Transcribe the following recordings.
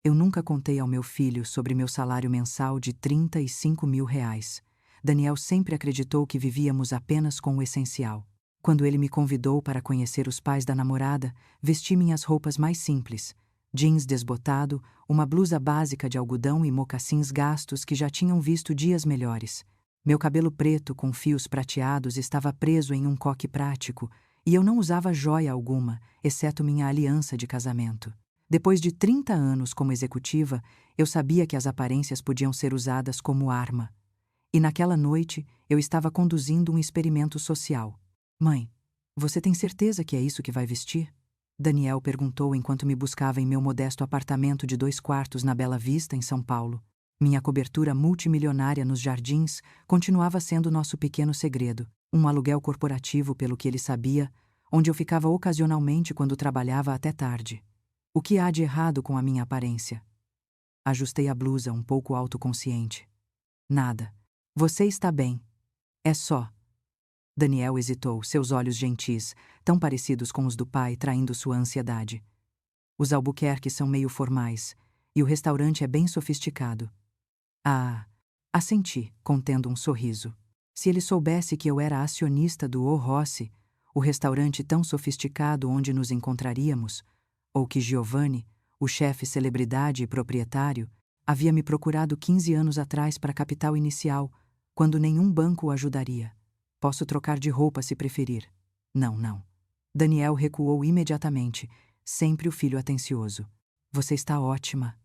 Eu nunca contei ao meu filho sobre meu salário mensal de R$ 35.000. Daniel sempre acreditou que vivíamos apenas com o essencial. Quando ele me convidou para conhecer os pais da namorada, vesti minhas roupas mais simples: jeans desbotado, uma blusa básica de algodão e mocassins gastos que já tinham visto dias melhores. Meu cabelo preto com fios prateados estava preso em um coque prático, e eu não usava joia alguma, exceto minha aliança de casamento. Depois de 30 anos como executiva, eu sabia que as aparências podiam ser usadas como arma. E naquela noite, eu estava conduzindo um experimento social. Mãe, você tem certeza que é isso que vai vestir? Daniel perguntou enquanto me buscava em meu modesto apartamento de 2 quartos na Bela Vista, em São Paulo. Minha cobertura multimilionária nos jardins continuava sendo nosso pequeno segredo, um aluguel corporativo pelo que ele sabia, onde eu ficava ocasionalmente quando trabalhava até tarde. O que há de errado com a minha aparência? Ajustei a blusa um pouco autoconsciente. Nada. Você está bem. É só. Daniel hesitou, seus olhos gentis, tão parecidos com os do pai, traindo sua ansiedade. Os Albuquerque são meio formais, e o restaurante é bem sofisticado. Assenti, contendo um sorriso. Se ele soubesse que eu era acionista do O Rossi, o restaurante tão sofisticado onde nos encontraríamos, ou que Giovanni, o chefe celebridade e proprietário, havia me procurado 15 anos atrás para capital inicial, quando nenhum banco o ajudaria. Posso trocar de roupa se preferir. Não. Daniel recuou imediatamente, sempre o filho atencioso. Você está ótima.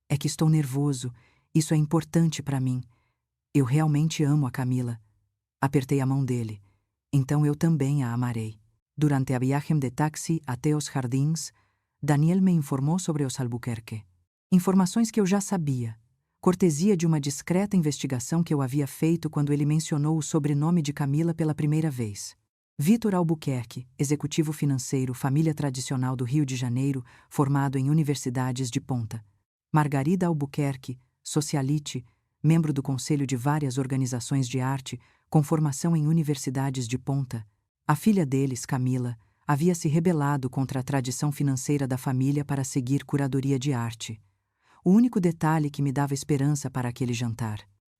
É que estou nervoso. Isso é importante para mim. Eu realmente amo a Camila. Apertei a mão dele. Então eu também a amarei. Durante a viagem de táxi até os jardins, Daniel me informou sobre os Albuquerque. Informações que eu já sabia, cortesia de uma discreta investigação que eu havia feito quando ele mencionou o sobrenome de Camila pela primeira vez. Vitor Albuquerque, executivo financeiro, família tradicional do Rio de Janeiro, formado em universidades de ponta. Margarida Albuquerque, socialite, membro do conselho de várias organizações de arte, com formação em universidades de ponta. A filha deles, Camila, havia se rebelado contra a tradição financeira da família para seguir curadoria de arte. O único detalhe que me dava esperança para aquele jantar.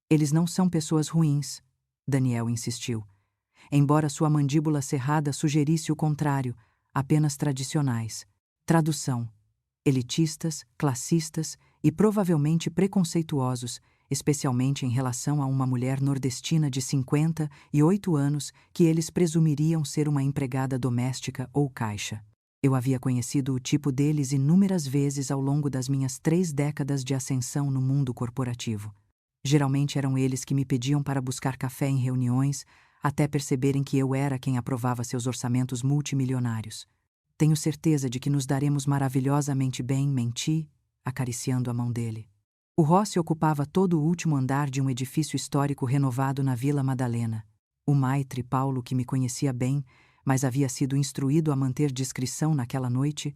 Eles não são pessoas ruins, Daniel insistiu. Embora sua mandíbula cerrada sugerisse o contrário, apenas tradicionais. Tradução: elitistas, classistas e provavelmente preconceituosos, especialmente em relação a uma mulher nordestina de 58 anos que eles presumiriam ser uma empregada doméstica ou caixa. Eu havia conhecido o tipo deles inúmeras vezes ao longo das minhas 3 décadas de ascensão no mundo corporativo. Geralmente eram eles que me pediam para buscar café em reuniões, até perceberem que eu era quem aprovava seus orçamentos multimilionários. Tenho certeza de que nos daremos maravilhosamente bem, menti, acariciando a mão dele. O Rossi ocupava todo o último andar de um edifício histórico renovado na Vila Madalena. O maitre Paulo, que me conhecia bem, mas havia sido instruído a manter discrição naquela noite,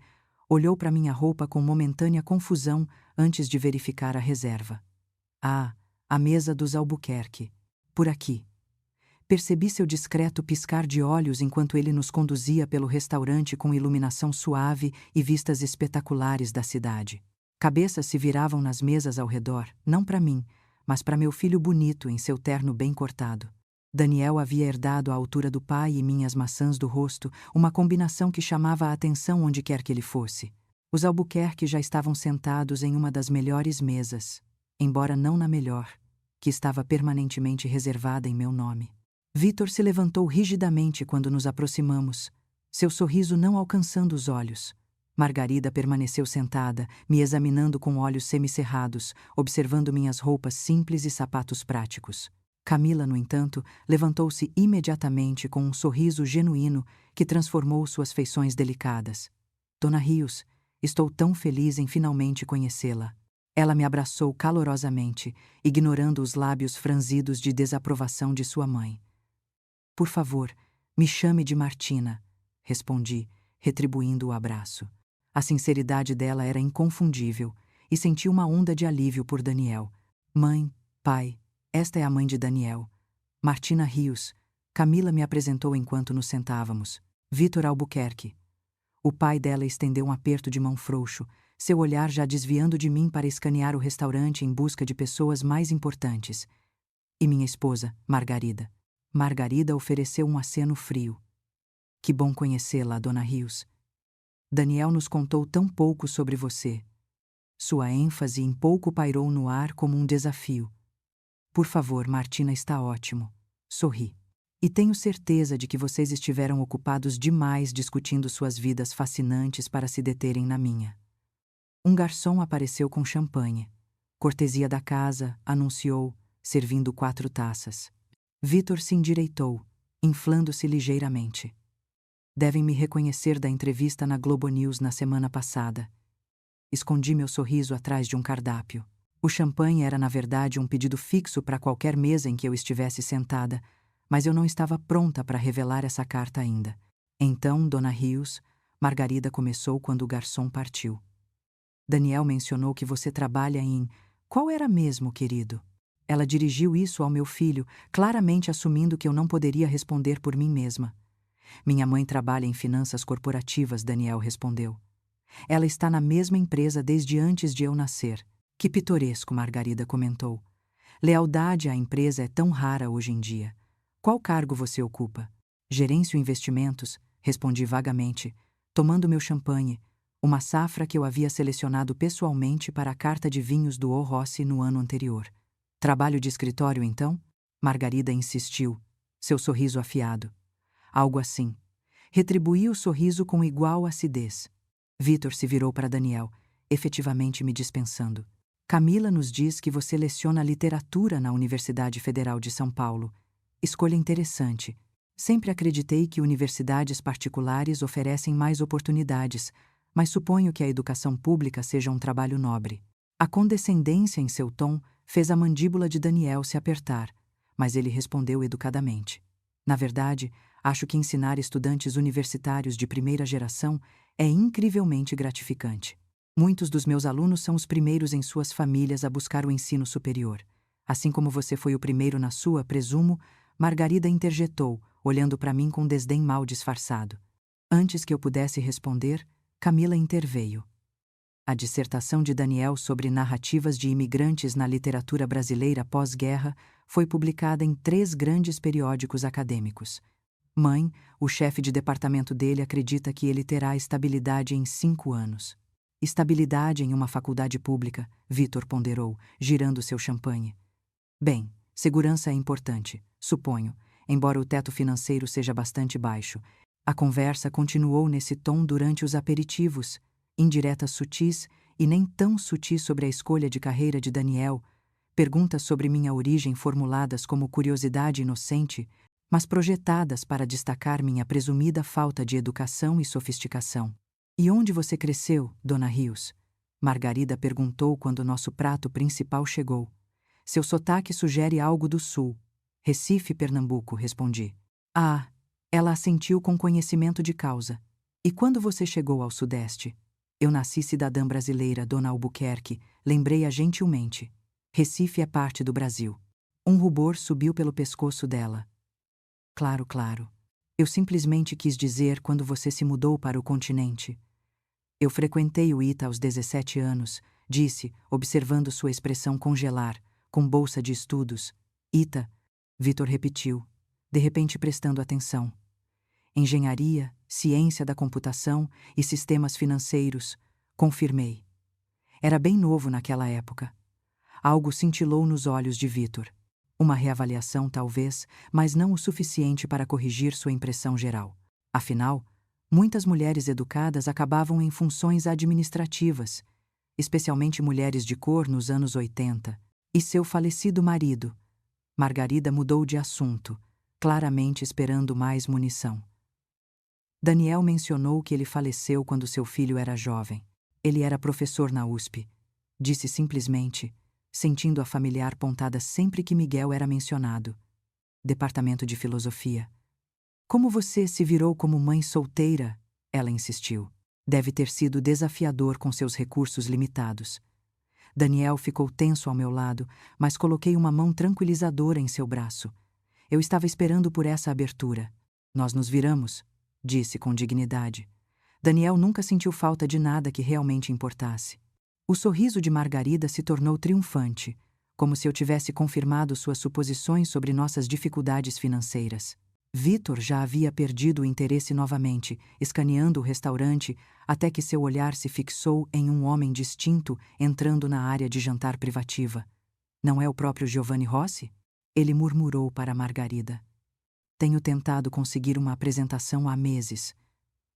olhou para minha roupa com momentânea confusão antes de verificar a reserva. A mesa dos Albuquerque. Por aqui. Percebi seu discreto piscar de olhos enquanto ele nos conduzia pelo restaurante com iluminação suave e vistas espetaculares da cidade. Cabeças se viravam nas mesas ao redor, não para mim, mas para meu filho bonito em seu terno bem cortado. Daniel havia herdado a altura do pai e minhas maçãs do rosto, uma combinação que chamava a atenção onde quer que ele fosse. Os Albuquerque já estavam sentados em uma das melhores mesas, embora não na melhor, que estava permanentemente reservada em meu nome. Vitor se levantou rigidamente quando nos aproximamos, seu sorriso não alcançando os olhos. Margarida permaneceu sentada, me examinando com olhos semicerrados, observando minhas roupas simples e sapatos práticos. Camila, no entanto, levantou-se imediatamente com um sorriso genuíno que transformou suas feições delicadas. Dona Rios, estou tão feliz em finalmente conhecê-la. Ela me abraçou calorosamente, ignorando os lábios franzidos de desaprovação de sua mãe. Por favor, me chame de Martina, respondi, retribuindo o abraço. A sinceridade dela era inconfundível, e senti uma onda de alívio por Daniel. Mãe, pai, esta é a mãe de Daniel. Martina Rios. Camila me apresentou enquanto nos sentávamos. Vitor Albuquerque. O pai dela estendeu um aperto de mão frouxo, seu olhar já desviando de mim para escanear o restaurante em busca de pessoas mais importantes. E minha esposa, Margarida. Margarida ofereceu um aceno frio. Que bom conhecê-la, Dona Rios. Daniel nos contou tão pouco sobre você. Sua ênfase em pouco pairou no ar como um desafio. Por favor, Martina está ótimo. Sorri. E tenho certeza de que vocês estiveram ocupados demais discutindo suas vidas fascinantes para se deterem na minha. Um garçom apareceu com champanhe. Cortesia da casa, anunciou, servindo 4 taças. Vitor se endireitou, inflando-se ligeiramente. Devem me reconhecer da entrevista na Globo News na semana passada. Escondi meu sorriso atrás de um cardápio. O champanhe era, na verdade, um pedido fixo para qualquer mesa em que eu estivesse sentada, mas eu não estava pronta para revelar essa carta ainda. Então, Dona Rios, Margarida começou quando o garçom partiu. Daniel mencionou que você trabalha em... Qual era mesmo, querido? Ela dirigiu isso ao meu filho, claramente assumindo que eu não poderia responder por mim mesma. Minha mãe trabalha em finanças corporativas, Daniel respondeu. Ela está na mesma empresa desde antes de eu nascer. Que pitoresco, Margarida comentou. Lealdade à empresa é tão rara hoje em dia. Qual cargo você ocupa? Gerêncio investimentos, respondi vagamente, tomando meu champanhe, uma safra que eu havia selecionado pessoalmente para a carta de vinhos do O Rossi no ano anterior. Trabalho de escritório, então? Margarida insistiu, seu sorriso afiado. Algo assim. Retribuí o sorriso com igual acidez. Vitor se virou para Daniel, efetivamente me dispensando. Camila nos diz que você leciona literatura na Universidade Federal de São Paulo. Escolha interessante. Sempre acreditei que universidades particulares oferecem mais oportunidades, mas suponho que a educação pública seja um trabalho nobre. A condescendência em seu tom fez a mandíbula de Daniel se apertar, mas ele respondeu educadamente. Na verdade, acho que ensinar estudantes universitários de primeira geração é incrivelmente gratificante. Muitos dos meus alunos são os primeiros em suas famílias a buscar o ensino superior. Assim como você foi o primeiro na sua, presumo, Margarida interjetou, olhando para mim com desdém mal disfarçado. Antes que eu pudesse responder, Camila interveio. A dissertação de Daniel sobre narrativas de imigrantes na literatura brasileira pós-guerra foi publicada em 3 grandes periódicos acadêmicos. Mãe, o chefe de departamento dele acredita que ele terá estabilidade em 5 anos. Estabilidade em uma faculdade pública, Vitor ponderou, girando seu champanhe. Bem, segurança é importante, suponho, embora o teto financeiro seja bastante baixo. A conversa continuou nesse tom durante os aperitivos, indiretas sutis e nem tão sutis sobre a escolha de carreira de Daniel, perguntas sobre minha origem formuladas como curiosidade inocente, mas projetadas para destacar minha presumida falta de educação e sofisticação. E onde você cresceu, Dona Rios? Margarida perguntou quando nosso prato principal chegou. Seu sotaque sugere algo do sul. Recife, Pernambuco, respondi. Ah, ela assentiu com conhecimento de causa. E quando você chegou ao sudeste? Eu nasci cidadã brasileira, Dona Albuquerque, lembrei-a gentilmente. Recife é parte do Brasil. Um rubor subiu pelo pescoço dela. Claro, claro. Eu simplesmente quis dizer quando você se mudou para o continente. Eu frequentei o ITA aos 17 anos, disse, observando sua expressão congelar, com bolsa de estudos. ITA, Vitor repetiu, de repente prestando atenção. Engenharia, ciência da computação e sistemas financeiros, confirmei. Era bem novo naquela época. Algo cintilou nos olhos de Vitor. Uma reavaliação, talvez, mas não o suficiente para corrigir sua impressão geral. Afinal, muitas mulheres educadas acabavam em funções administrativas, especialmente mulheres de cor nos anos 80. E seu falecido marido. Margarida mudou de assunto, claramente esperando mais munição. Daniel mencionou que ele faleceu quando seu filho era jovem. Ele era professor na USP. Disse simplesmente, sentindo a familiar pontada sempre que Miguel era mencionado. Departamento de Filosofia. Como você se virou como mãe solteira? Ela insistiu. Deve ter sido desafiador com seus recursos limitados. Daniel ficou tenso ao meu lado, mas coloquei uma mão tranquilizadora em seu braço. Eu estava esperando por essa abertura. Nós nos viramos, disse com dignidade. Daniel nunca sentiu falta de nada que realmente importasse. O sorriso de Margarida se tornou triunfante, como se eu tivesse confirmado suas suposições sobre nossas dificuldades financeiras. Vitor já havia perdido o interesse novamente, escaneando o restaurante até que seu olhar se fixou em um homem distinto entrando na área de jantar privativa. Não é o próprio Giovanni Rossi? Ele murmurou para Margarida. Tenho tentado conseguir uma apresentação há meses.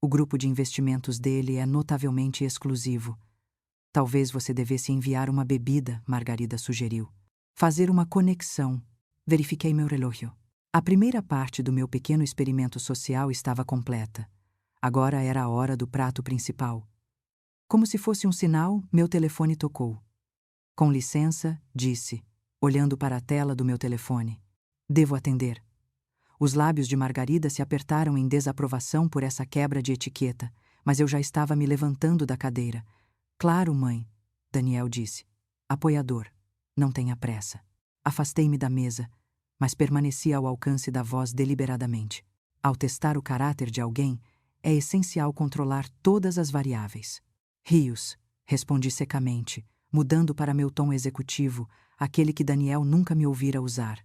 O grupo de investimentos dele é notavelmente exclusivo. Talvez você devesse enviar uma bebida, Margarida sugeriu. Fazer uma conexão. Verifiquei meu relógio. A primeira parte do meu pequeno experimento social estava completa. Agora era a hora do prato principal. Como se fosse um sinal, meu telefone tocou. Com licença, disse, olhando para a tela do meu telefone. Devo atender. Os lábios de Margarida se apertaram em desaprovação por essa quebra de etiqueta, mas eu já estava me levantando da cadeira. Claro, mãe, Daniel disse. Apoiador. Não tenha pressa. Afastei-me da mesa, mas permaneci ao alcance da voz deliberadamente. Ao testar o caráter de alguém, é essencial controlar todas as variáveis. Rios, respondi secamente, mudando para meu tom executivo, aquele que Daniel nunca me ouvira usar.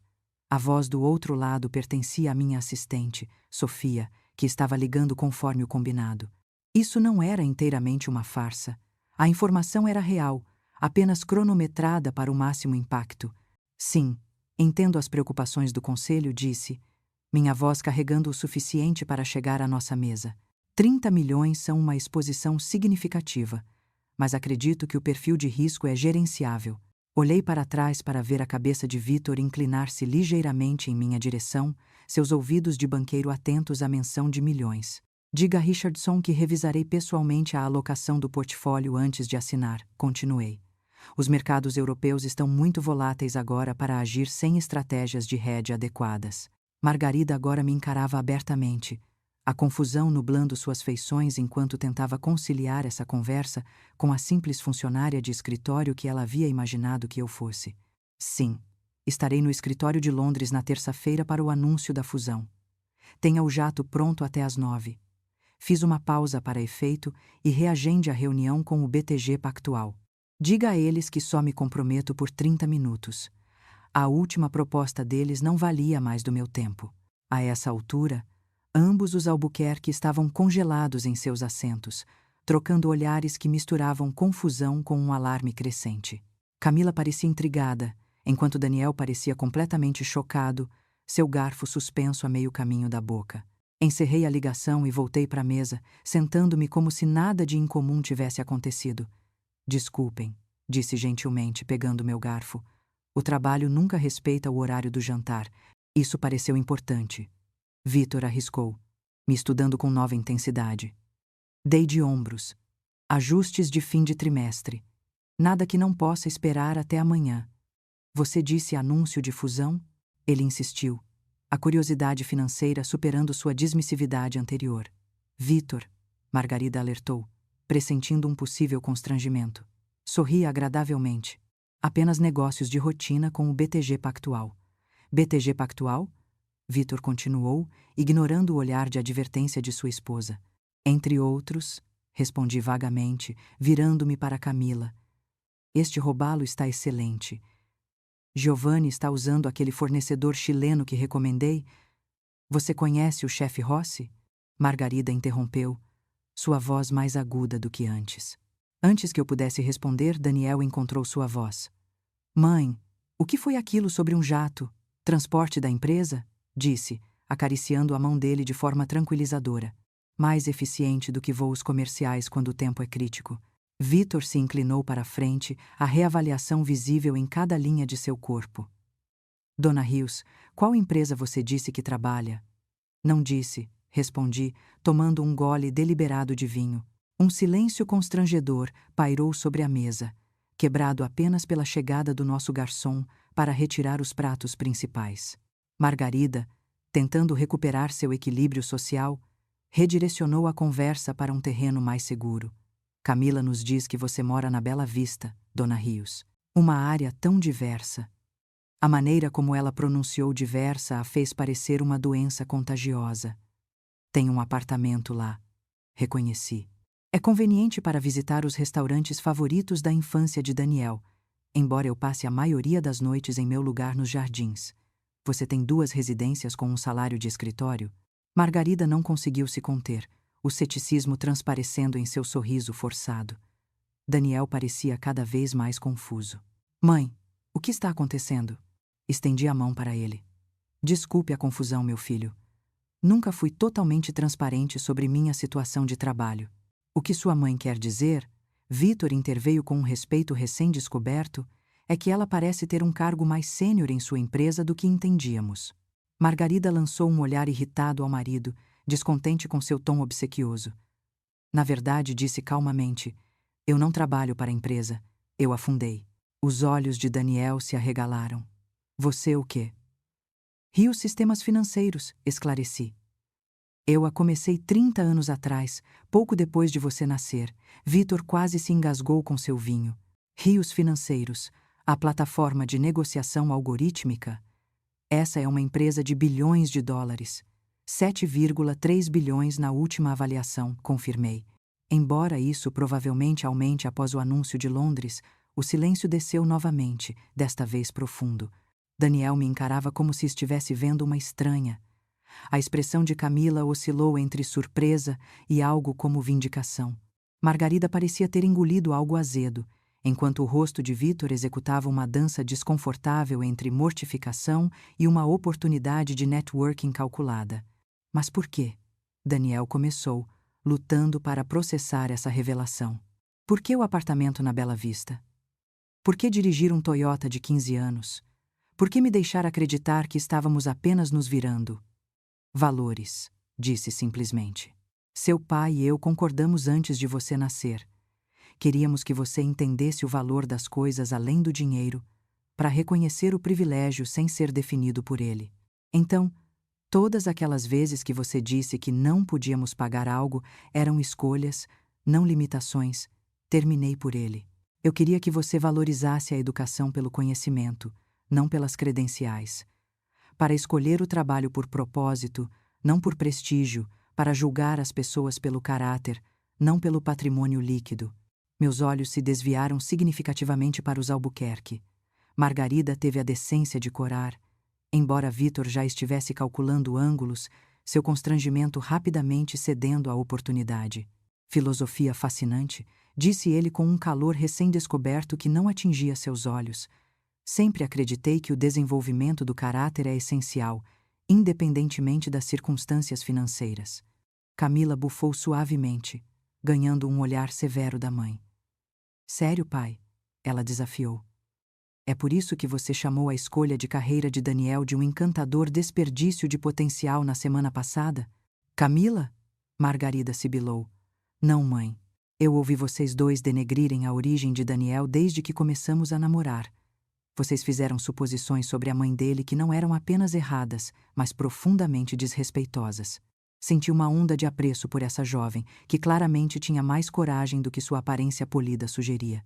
A voz do outro lado pertencia à minha assistente, Sofia, que estava ligando conforme o combinado. Isso não era inteiramente uma farsa. A informação era real, apenas cronometrada para o máximo impacto. Sim, entendo as preocupações do conselho, disse, minha voz carregando o suficiente para chegar à nossa mesa. 30 milhões são uma exposição significativa, mas acredito que o perfil de risco é gerenciável. Olhei para trás para ver a cabeça de Vitor inclinar-se ligeiramente em minha direção, seus ouvidos de banqueiro atentos à menção de milhões. Diga a Richardson que revisarei pessoalmente a alocação do portfólio antes de assinar, continuei. Os mercados europeus estão muito voláteis agora para agir sem estratégias de hedge adequadas. Margarida agora me encarava abertamente, a confusão nublando suas feições enquanto tentava conciliar essa conversa com a simples funcionária de escritório que ela havia imaginado que eu fosse. Sim, estarei no escritório de Londres na terça-feira para o anúncio da fusão. Tenha o jato pronto até às 9. Fiz uma pausa para efeito e reagende a reunião com o BTG Pactual. Diga a eles que só me comprometo por 30 minutos. A última proposta deles não valia mais do meu tempo. A essa altura, ambos os Albuquerque estavam congelados em seus assentos, trocando olhares que misturavam confusão com um alarme crescente. Camila parecia intrigada, enquanto Daniel parecia completamente chocado, seu garfo suspenso a meio caminho da boca. Encerrei a ligação e voltei para a mesa, sentando-me como se nada de incomum tivesse acontecido. Desculpem, disse gentilmente, pegando meu garfo. O trabalho nunca respeita o horário do jantar. Isso pareceu importante. Vitor arriscou, me estudando com nova intensidade. Dei de ombros. Ajustes de fim de trimestre. Nada que não possa esperar até amanhã. Você disse anúncio de fusão? Ele insistiu, a curiosidade financeira superando sua dismissividade anterior. Vitor, Margarida alertou, pressentindo um possível constrangimento. Sorri agradavelmente. Apenas negócios de rotina com o BTG Pactual. BTG Pactual? Vitor continuou, ignorando o olhar de advertência de sua esposa. Entre outros, respondi vagamente, virando-me para Camila. Este robalo está excelente. Giovanni está usando aquele fornecedor chileno que recomendei. Você conhece o chefe Rossi? Margarida interrompeu, sua voz mais aguda do que antes. Antes que eu pudesse responder, Daniel encontrou sua voz. Mãe, o que foi aquilo sobre um jato? Transporte da empresa? Disse, acariciando a mão dele de forma tranquilizadora. Mais eficiente do que voos comerciais quando o tempo é crítico. Vitor se inclinou para a frente, a reavaliação visível em cada linha de seu corpo. Dona Rios, qual empresa você disse que trabalha? Não disse, respondi, tomando um gole deliberado de vinho. Um silêncio constrangedor pairou sobre a mesa, quebrado apenas pela chegada do nosso garçom para retirar os pratos principais. Margarida, tentando recuperar seu equilíbrio social, redirecionou a conversa para um terreno mais seguro. Camila nos diz que você mora na Bela Vista, Dona Rios. Uma área tão diversa. A maneira como ela pronunciou diversa a fez parecer uma doença contagiosa. Tem um apartamento lá. reconheci. É conveniente para visitar os restaurantes favoritos da infância de Daniel, embora eu passe a maioria das noites em meu lugar nos jardins. Você tem 2 residências com um salário de escritório? Margarida não conseguiu se conter, o ceticismo transparecendo em seu sorriso forçado. Daniel parecia cada vez mais confuso. Mãe, o que está acontecendo? Estendi a mão para ele. Desculpe a confusão, meu filho. Nunca fui totalmente transparente sobre minha situação de trabalho. O que sua mãe quer dizer, Vitor interveio com um respeito recém-descoberto, é que ela parece ter um cargo mais sênior em sua empresa do que entendíamos. Margarida lançou um olhar irritado ao marido, descontente com seu tom obsequioso. Na verdade, disse calmamente, eu não trabalho para a empresa, eu a fundei. Os olhos de Daniel se arregalaram. Você o quê? Rio Sistemas Financeiros, esclareci. Eu a comecei 30 anos atrás, pouco depois de você nascer. Vitor quase se engasgou com seu vinho. Rios Financeiros, a plataforma de negociação algorítmica. Essa é uma empresa de bilhões de dólares. 7,3 bilhões na última avaliação, confirmei. Embora isso provavelmente aumente após o anúncio de Londres, o silêncio desceu novamente, desta vez profundo. Daniel me encarava como se estivesse vendo uma estranha. A expressão de Camila oscilou entre surpresa e algo como vindicação. Margarida parecia ter engolido algo azedo, enquanto o rosto de Vitor executava uma dança desconfortável entre mortificação e uma oportunidade de networking calculada. Mas por quê? Daniel começou, lutando para processar essa revelação. Por que o apartamento na Bela Vista? Por que dirigir um Toyota de 15 anos? Por que me deixar acreditar que estávamos apenas nos virando? Valores, disse simplesmente. Seu pai e eu concordamos antes de você nascer. Queríamos que você entendesse o valor das coisas além do dinheiro, para reconhecer o privilégio sem ser definido por ele. Então, todas aquelas vezes que você disse que não podíamos pagar algo eram escolhas, não limitações. Terminei por ele. Eu queria que você valorizasse a educação pelo conhecimento, não pelas credenciais. Para escolher o trabalho por propósito, não por prestígio, para julgar as pessoas pelo caráter, não pelo patrimônio líquido. Meus olhos se desviaram significativamente para os Albuquerque. Margarida teve a decência de corar. Embora Vitor já estivesse calculando ângulos, seu constrangimento rapidamente cedendo à oportunidade. Filosofia fascinante, disse ele com um calor recém-descoberto que não atingia seus olhos. Sempre acreditei que o desenvolvimento do caráter é essencial, independentemente das circunstâncias financeiras. Camila bufou suavemente, ganhando um olhar severo da mãe. Sério, pai? Ela desafiou. É por isso que você chamou a escolha de carreira de Daniel de um encantador desperdício de potencial na semana passada? Camila? Margarida sibilou. Não, mãe. Eu ouvi vocês dois denegrirem a origem de Daniel desde que começamos a namorar. Vocês fizeram suposições sobre a mãe dele que não eram apenas erradas, mas profundamente desrespeitosas. Senti uma onda de apreço por essa jovem, que claramente tinha mais coragem do que sua aparência polida sugeria.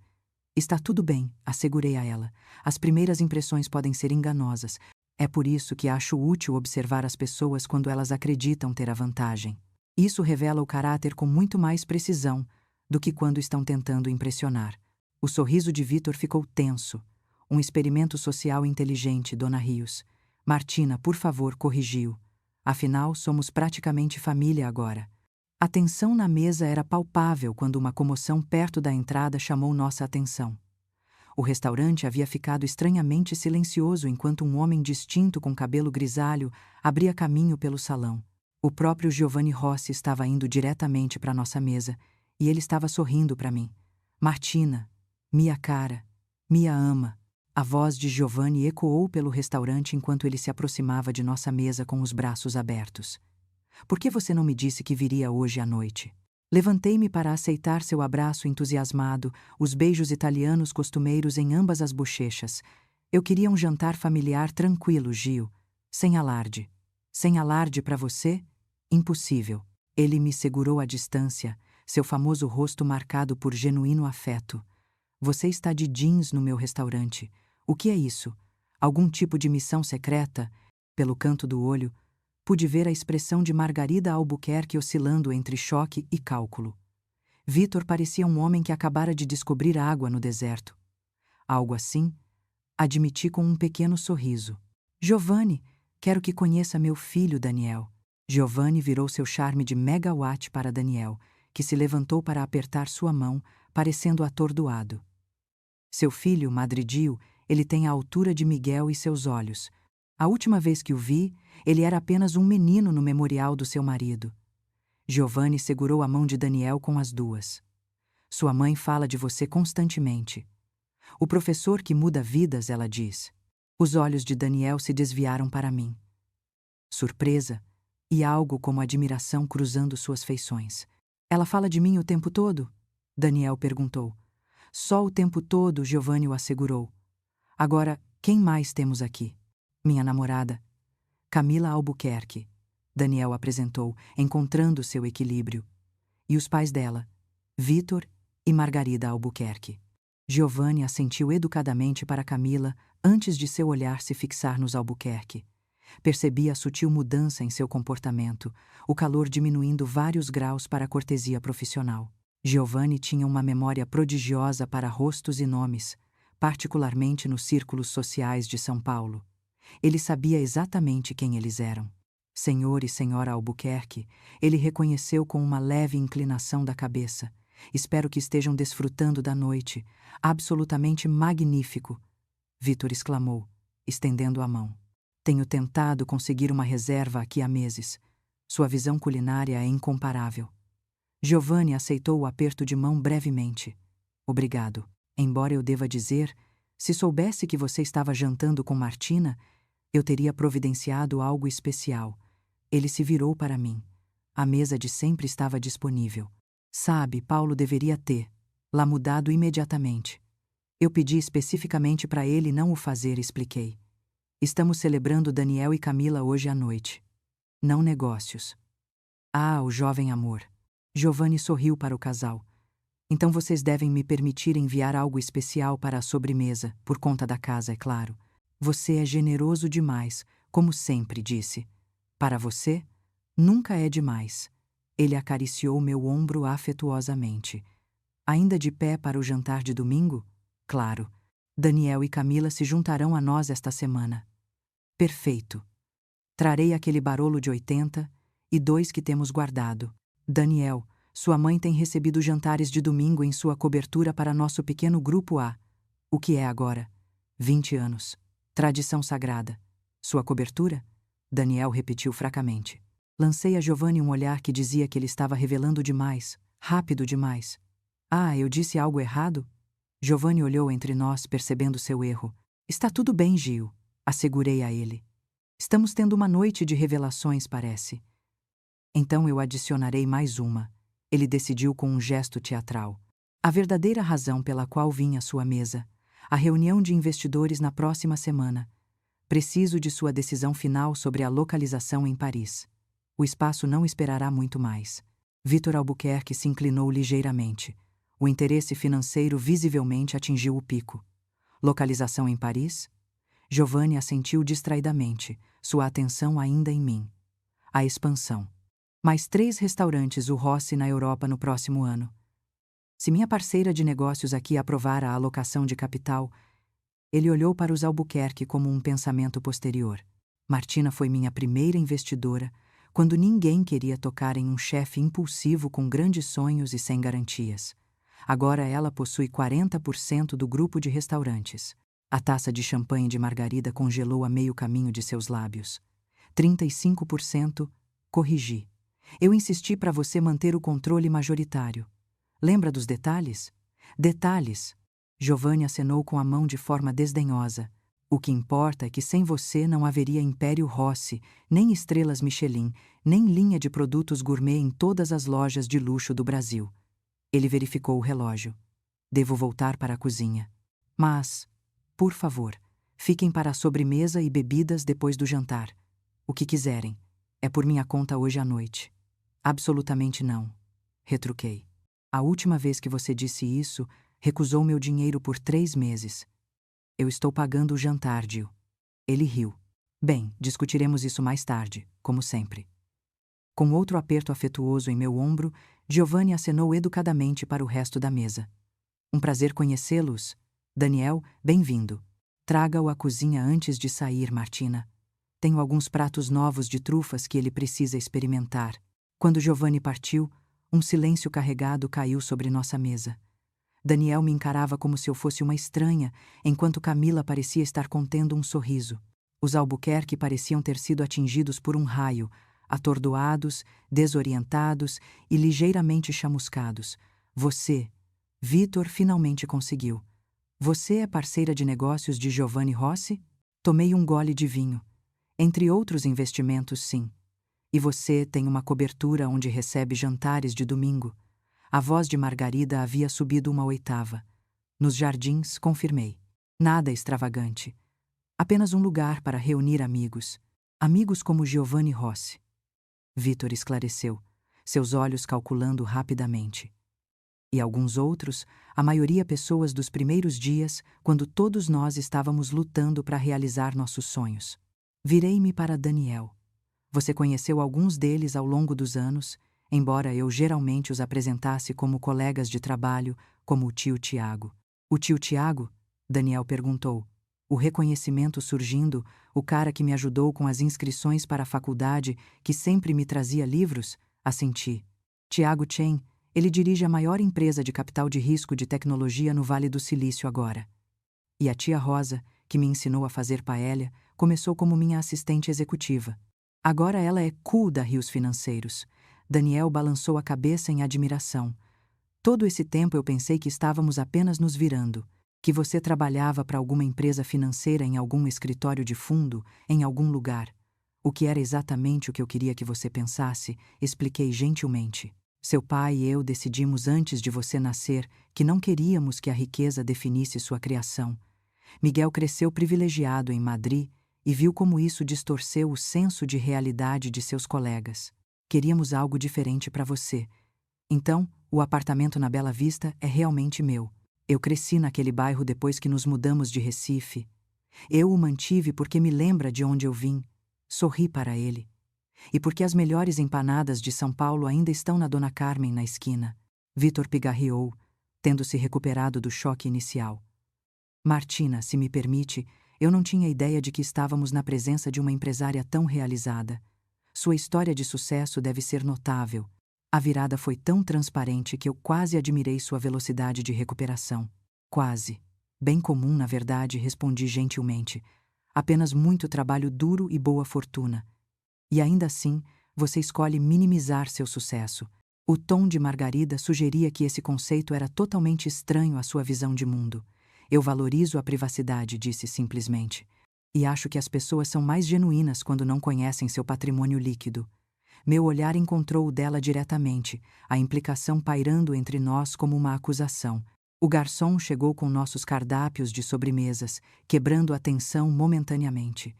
Está tudo bem, assegurei a ela. As primeiras impressões podem ser enganosas. É por isso que acho útil observar as pessoas quando elas acreditam ter a vantagem. Isso revela o caráter com muito mais precisão do que quando estão tentando impressionar. O sorriso de Vitor ficou tenso. Um experimento social inteligente, Dona Rios. Martina, por favor, corrigiu. Afinal, somos praticamente família agora. A tensão na mesa era palpável quando uma comoção perto da entrada chamou nossa atenção. O restaurante havia ficado estranhamente silencioso enquanto um homem distinto com cabelo grisalho abria caminho pelo salão. O próprio Giovanni Rossi estava indo diretamente para nossa mesa, e ele estava sorrindo para mim. Martina, minha cara, minha ama. A voz de Giovanni ecoou pelo restaurante enquanto ele se aproximava de nossa mesa com os braços abertos. Por que você não me disse que viria hoje à noite? Levantei-me para aceitar seu abraço entusiasmado, os beijos italianos costumeiros em ambas as bochechas. Eu queria um jantar familiar tranquilo, Gil. Sem alarde. Sem alarde para você? Impossível. Ele me segurou à distância, seu famoso rosto marcado por genuíno afeto. Você está de jeans no meu restaurante. O que é isso? Algum tipo de missão secreta? Pelo canto do olho, Pude ver a expressão de Margarida Albuquerque oscilando entre choque e cálculo. Vitor parecia um homem que acabara de descobrir água no deserto. Algo assim, admiti com um pequeno sorriso. Giovanni, quero que conheça meu filho Daniel. Giovanni virou seu charme de megawatt para Daniel, que se levantou para apertar sua mão, parecendo atordoado. Seu filho, madridio, ele tem a altura de Miguel e seus olhos. A última vez que o vi, ele era apenas um menino no memorial do seu marido. Giovanni segurou a mão de Daniel com as duas. Sua mãe fala de você constantemente. O professor que muda vidas, ela diz. Os olhos de Daniel se desviaram para mim. Surpresa e algo como admiração cruzando suas feições. Ela fala de mim o tempo todo? Daniel perguntou. Só o tempo todo, Giovanni o assegurou. Agora, quem mais temos aqui? Minha namorada, Camila Albuquerque. Daniel apresentou, encontrando seu equilíbrio. E os pais dela, Vitor e Margarida Albuquerque. Giovanni assentiu educadamente para Camila antes de seu olhar se fixar nos Albuquerque. Percebi a sutil mudança em seu comportamento, o calor diminuindo vários graus para a cortesia profissional. Giovanni tinha uma memória prodigiosa para rostos e nomes, particularmente nos círculos sociais de São Paulo. Ele sabia exatamente quem eles eram. Senhor e senhora Albuquerque, ele reconheceu com uma leve inclinação da cabeça. Espero que estejam desfrutando da noite. Absolutamente magnífico, Vitor exclamou, estendendo a mão. Tenho tentado conseguir uma reserva aqui há meses. Sua visão culinária é incomparável. Giovanni aceitou o aperto de mão brevemente. Obrigado. Embora eu deva dizer, se soubesse que você estava jantando com Martina, eu teria providenciado algo especial. Ele se virou para mim. A mesa de sempre estava disponível. Sabe, Paulo deveria ter lá mudado imediatamente. Eu pedi especificamente para ele não o fazer, expliquei. Estamos celebrando Daniel e Camila hoje à noite. Não negócios. Ah, o jovem amor. Giovanni sorriu para o casal. Então vocês devem me permitir enviar algo especial para a sobremesa, por conta da casa, é claro. Você é generoso demais, como sempre disse. Para você, nunca é demais. Ele acariciou meu ombro afetuosamente. Ainda de pé para o jantar de domingo? Claro. Daniel e Camila se juntarão a nós esta semana. Perfeito. Trarei aquele barolo de 80 e 2 que temos guardado. Daniel, sua mãe tem recebido jantares de domingo em sua cobertura para nosso pequeno grupo A. O que é agora? 20 anos. Tradição sagrada. Sua cobertura? Daniel repetiu fracamente. Lancei a Giovanni um olhar que dizia que ele estava revelando demais, rápido demais. Ah, eu disse algo errado? Giovanni olhou entre nós, percebendo seu erro. Está tudo bem, Gil, assegurei a ele. Estamos tendo uma noite de revelações, parece. Então eu adicionarei mais uma. Ele decidiu com um gesto teatral. A verdadeira razão pela qual vim à sua mesa. A reunião de investidores na próxima semana. Preciso de sua decisão final sobre a localização em Paris. O espaço não esperará muito mais. Vitor Albuquerque se inclinou ligeiramente. O interesse financeiro visivelmente atingiu o pico. Localização em Paris? Giovanni assentiu distraidamente, sua atenção ainda em mim. A expansão. Mais 3 restaurantes o Rossi na Europa no próximo ano. Se minha parceira de negócios aqui aprovar a alocação de capital, ele olhou para os Albuquerque como um pensamento posterior. Martina foi minha primeira investidora, quando ninguém queria tocar em um chefe impulsivo com grandes sonhos e sem garantias. Agora ela possui 40% do grupo de restaurantes. A taça de champanhe de Margarida congelou a meio caminho de seus lábios. 35%, corrigi. Eu insisti para você manter o controle majoritário. Lembra dos detalhes? Detalhes. Giovanni acenou com a mão de forma desdenhosa. O que importa é que sem você não haveria Império Rossi, nem estrelas Michelin, nem linha de produtos gourmet em todas as lojas de luxo do Brasil. Ele verificou o relógio. Devo voltar para a cozinha. Mas, por favor, fiquem para a sobremesa e bebidas depois do jantar. O que quiserem. É por minha conta hoje à noite. Absolutamente não. Retruquei. A última vez que você disse isso, recusou meu dinheiro por 3 meses. Eu estou pagando o jantar, Gil. Ele riu. Bem, discutiremos isso mais tarde, como sempre. Com outro aperto afetuoso em meu ombro, Giovanni acenou educadamente para o resto da mesa. Um prazer conhecê-los. Daniel, bem-vindo. Traga-o à cozinha antes de sair, Martina. Tenho alguns pratos novos de trufas que ele precisa experimentar. Quando Giovanni partiu, um silêncio carregado caiu sobre nossa mesa. Daniel me encarava como se eu fosse uma estranha, enquanto Camila parecia estar contendo um sorriso. Os Albuquerque pareciam ter sido atingidos por um raio, atordoados, desorientados e ligeiramente chamuscados. Você, Vitor, finalmente conseguiu. Você é parceira de negócios de Giovanni Rossi? Tomei um gole de vinho. Entre outros investimentos, sim. E você tem uma cobertura onde recebe jantares de domingo. A voz de Margarida havia subido uma oitava. Nos jardins, confirmei. Nada extravagante. Apenas um lugar para reunir amigos. Amigos como Giovanni Rossi. Vitor esclareceu, seus olhos calculando rapidamente. E alguns outros, a maioria pessoas dos primeiros dias, quando todos nós estávamos lutando para realizar nossos sonhos. Virei-me para Daniel. Você conheceu alguns deles ao longo dos anos, embora eu geralmente os apresentasse como colegas de trabalho, como o tio Tiago. O tio Tiago? Daniel perguntou. O reconhecimento surgindo, o cara que me ajudou com as inscrições para a faculdade, que sempre me trazia livros? Assenti. Tiago Chen, ele dirige a maior empresa de capital de risco de tecnologia no Vale do Silício agora. E a tia Rosa, que me ensinou a fazer paella, começou como minha assistente executiva. Agora ela é cool da Rios Financeiros. Daniel balançou a cabeça em admiração. Todo esse tempo eu pensei que estávamos apenas nos virando, que você trabalhava para alguma empresa financeira em algum escritório de fundo, em algum lugar. O que era exatamente o que eu queria que você pensasse, expliquei gentilmente. Seu pai e eu decidimos antes de você nascer que não queríamos que a riqueza definisse sua criação. Miguel cresceu privilegiado em Madrid e viu como isso distorceu o senso de realidade de seus colegas. Queríamos algo diferente para você. Então, o apartamento na Bela Vista é realmente meu. Eu cresci naquele bairro depois que nos mudamos de Recife. Eu o mantive porque me lembra de onde eu vim. Sorri para ele. E porque as melhores empanadas de São Paulo ainda estão na Dona Carmen na esquina. Vitor pigarreou, tendo se recuperado do choque inicial. Martina, se me permite, eu não tinha ideia de que estávamos na presença de uma empresária tão realizada. Sua história de sucesso deve ser notável. A virada foi tão transparente que eu quase admirei sua velocidade de recuperação. Quase. Bem comum, na verdade, respondi gentilmente. Apenas muito trabalho duro e boa fortuna. E ainda assim, você escolhe minimizar seu sucesso. O tom de Margarida sugeria que esse conceito era totalmente estranho à sua visão de mundo. Eu valorizo a privacidade, disse simplesmente. E acho que as pessoas são mais genuínas quando não conhecem seu patrimônio líquido. Meu olhar encontrou o dela diretamente, a implicação pairando entre nós como uma acusação. O garçom chegou com nossos cardápios de sobremesas, quebrando a tensão momentaneamente.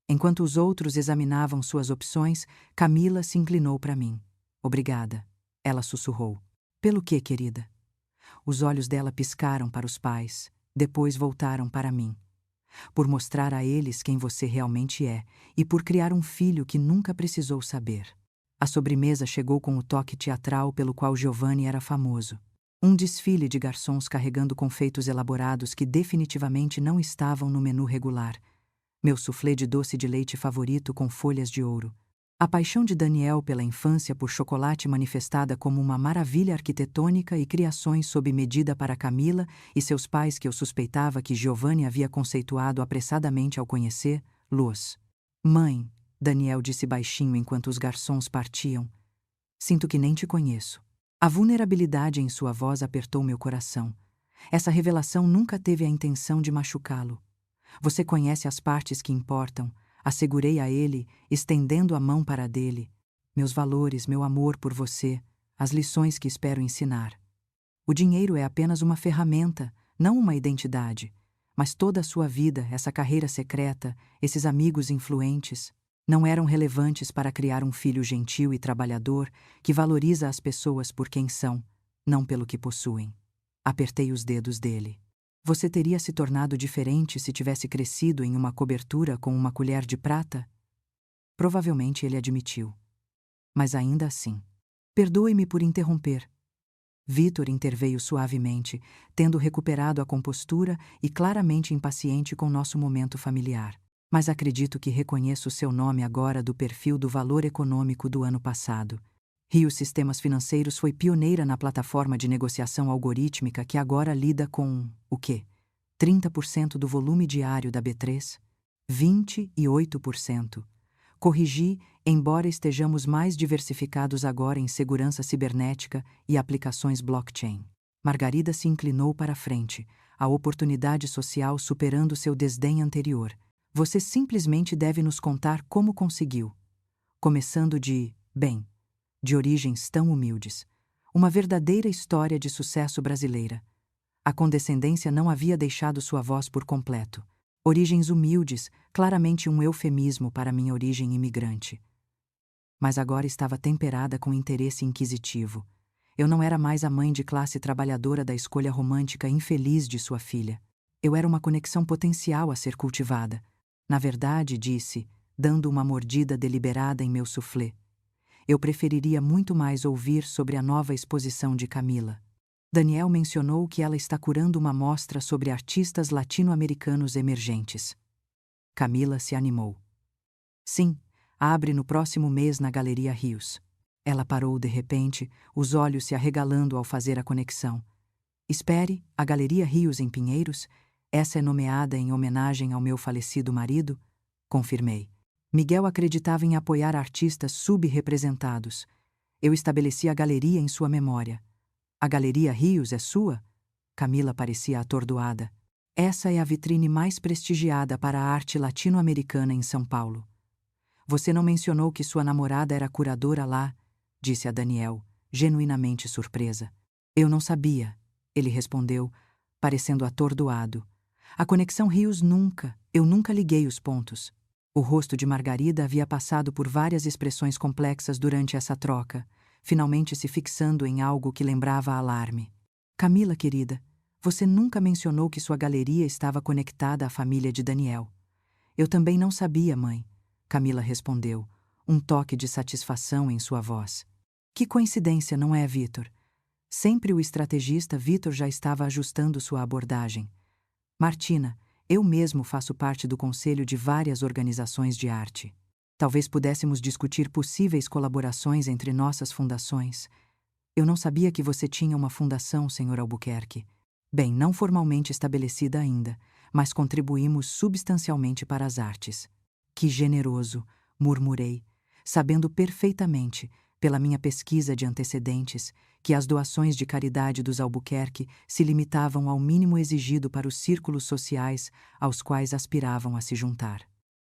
Enquanto os outros examinavam suas opções, Camila se inclinou para mim. Obrigada, ela sussurrou. Pelo quê, querida? Os olhos dela piscaram para os pais, depois voltaram para mim. Por mostrar a eles quem você realmente é e por criar um filho que nunca precisou saber. A sobremesa chegou com o toque teatral pelo qual Giovanni era famoso. Um desfile de garçons carregando confeitos elaborados que definitivamente não estavam no menu regular. Meu soufflé de doce de leite favorito com folhas de ouro. A paixão de Daniel pela infância por chocolate manifestada como uma maravilha arquitetônica e criações sob medida para Camila e seus pais que eu suspeitava que Giovanni havia conceituado apressadamente ao conhecer, Luz. Mãe, Daniel disse baixinho enquanto os garçons partiam. Sinto que nem te conheço. A vulnerabilidade em sua voz apertou meu coração. Essa revelação nunca teve a intenção de machucá-lo. Você conhece as partes que importam, assegurei a ele, estendendo a mão para a dele. Meus valores, meu amor por você, as lições que espero ensinar. O dinheiro é apenas uma ferramenta, não uma identidade. Mas toda a sua vida, essa carreira secreta, esses amigos influentes, não eram relevantes para criar um filho gentil e trabalhador que valoriza as pessoas por quem são, não pelo que possuem. Apertei os dedos dele. Você teria se tornado diferente se tivesse crescido em uma cobertura com uma colher de prata? Provavelmente ele admitiu. Mas ainda assim. Perdoe-me por interromper. Vitor interveio suavemente, tendo recuperado a compostura e claramente impaciente com nosso momento familiar. Mas acredito que reconheço seu nome agora do perfil do valor econômico do ano passado. Rio Sistemas Financeiros foi pioneira na plataforma de negociação algorítmica que agora lida com, o quê? 30% do volume diário da B3? 28%. Corrigi, embora estejamos mais diversificados agora em segurança cibernética e aplicações blockchain. Margarida se inclinou para a frente, a oportunidade social superando seu desdém anterior. Você simplesmente deve nos contar como conseguiu. Começando de origens tão humildes. Uma verdadeira história de sucesso brasileira. A condescendência não havia deixado sua voz por completo. Origens humildes, claramente um eufemismo para minha origem imigrante. Mas agora estava temperada com interesse inquisitivo. Eu não era mais a mãe de classe trabalhadora da escolha romântica infeliz de sua filha. Eu era uma conexão potencial a ser cultivada. Na verdade, disse, dando uma mordida deliberada em meu soufflé, eu preferiria muito mais ouvir sobre a nova exposição de Camila. Daniel mencionou que ela está curando uma mostra sobre artistas latino-americanos emergentes. Camila se animou. Sim, abre no próximo mês na Galeria Rios. Ela parou de repente, os olhos se arregalando ao fazer a conexão. Espere, a Galeria Rios em Pinheiros? Essa é nomeada em homenagem ao meu falecido marido? Confirmei. Miguel acreditava em apoiar artistas subrepresentados. Eu estabeleci a galeria em sua memória. A Galeria Rios é sua? Camila parecia atordoada. Essa é a vitrine mais prestigiada para a arte latino-americana em São Paulo. Você não mencionou que sua namorada era curadora lá? Disse a Daniel, genuinamente surpresa. Eu não sabia, ele respondeu, parecendo atordoado. A conexão Rios eu nunca liguei os pontos. O rosto de Margarida havia passado por várias expressões complexas durante essa troca, finalmente se fixando em algo que lembrava alarme. Camila, querida, você nunca mencionou que sua galeria estava conectada à família de Daniel. Eu também não sabia, mãe, Camila respondeu, um toque de satisfação em sua voz. Que coincidência, não é, Vitor? Sempre o estrategista Vitor já estava ajustando sua abordagem. Martina, eu mesmo faço parte do conselho de várias organizações de arte. Talvez pudéssemos discutir possíveis colaborações entre nossas fundações. Eu não sabia que você tinha uma fundação, Sr. Albuquerque. Bem, não formalmente estabelecida ainda, mas contribuímos substancialmente para as artes. Que generoso, murmurei, sabendo perfeitamente, pela minha pesquisa de antecedentes, que as doações de caridade dos Albuquerque se limitavam ao mínimo exigido para os círculos sociais aos quais aspiravam a se juntar.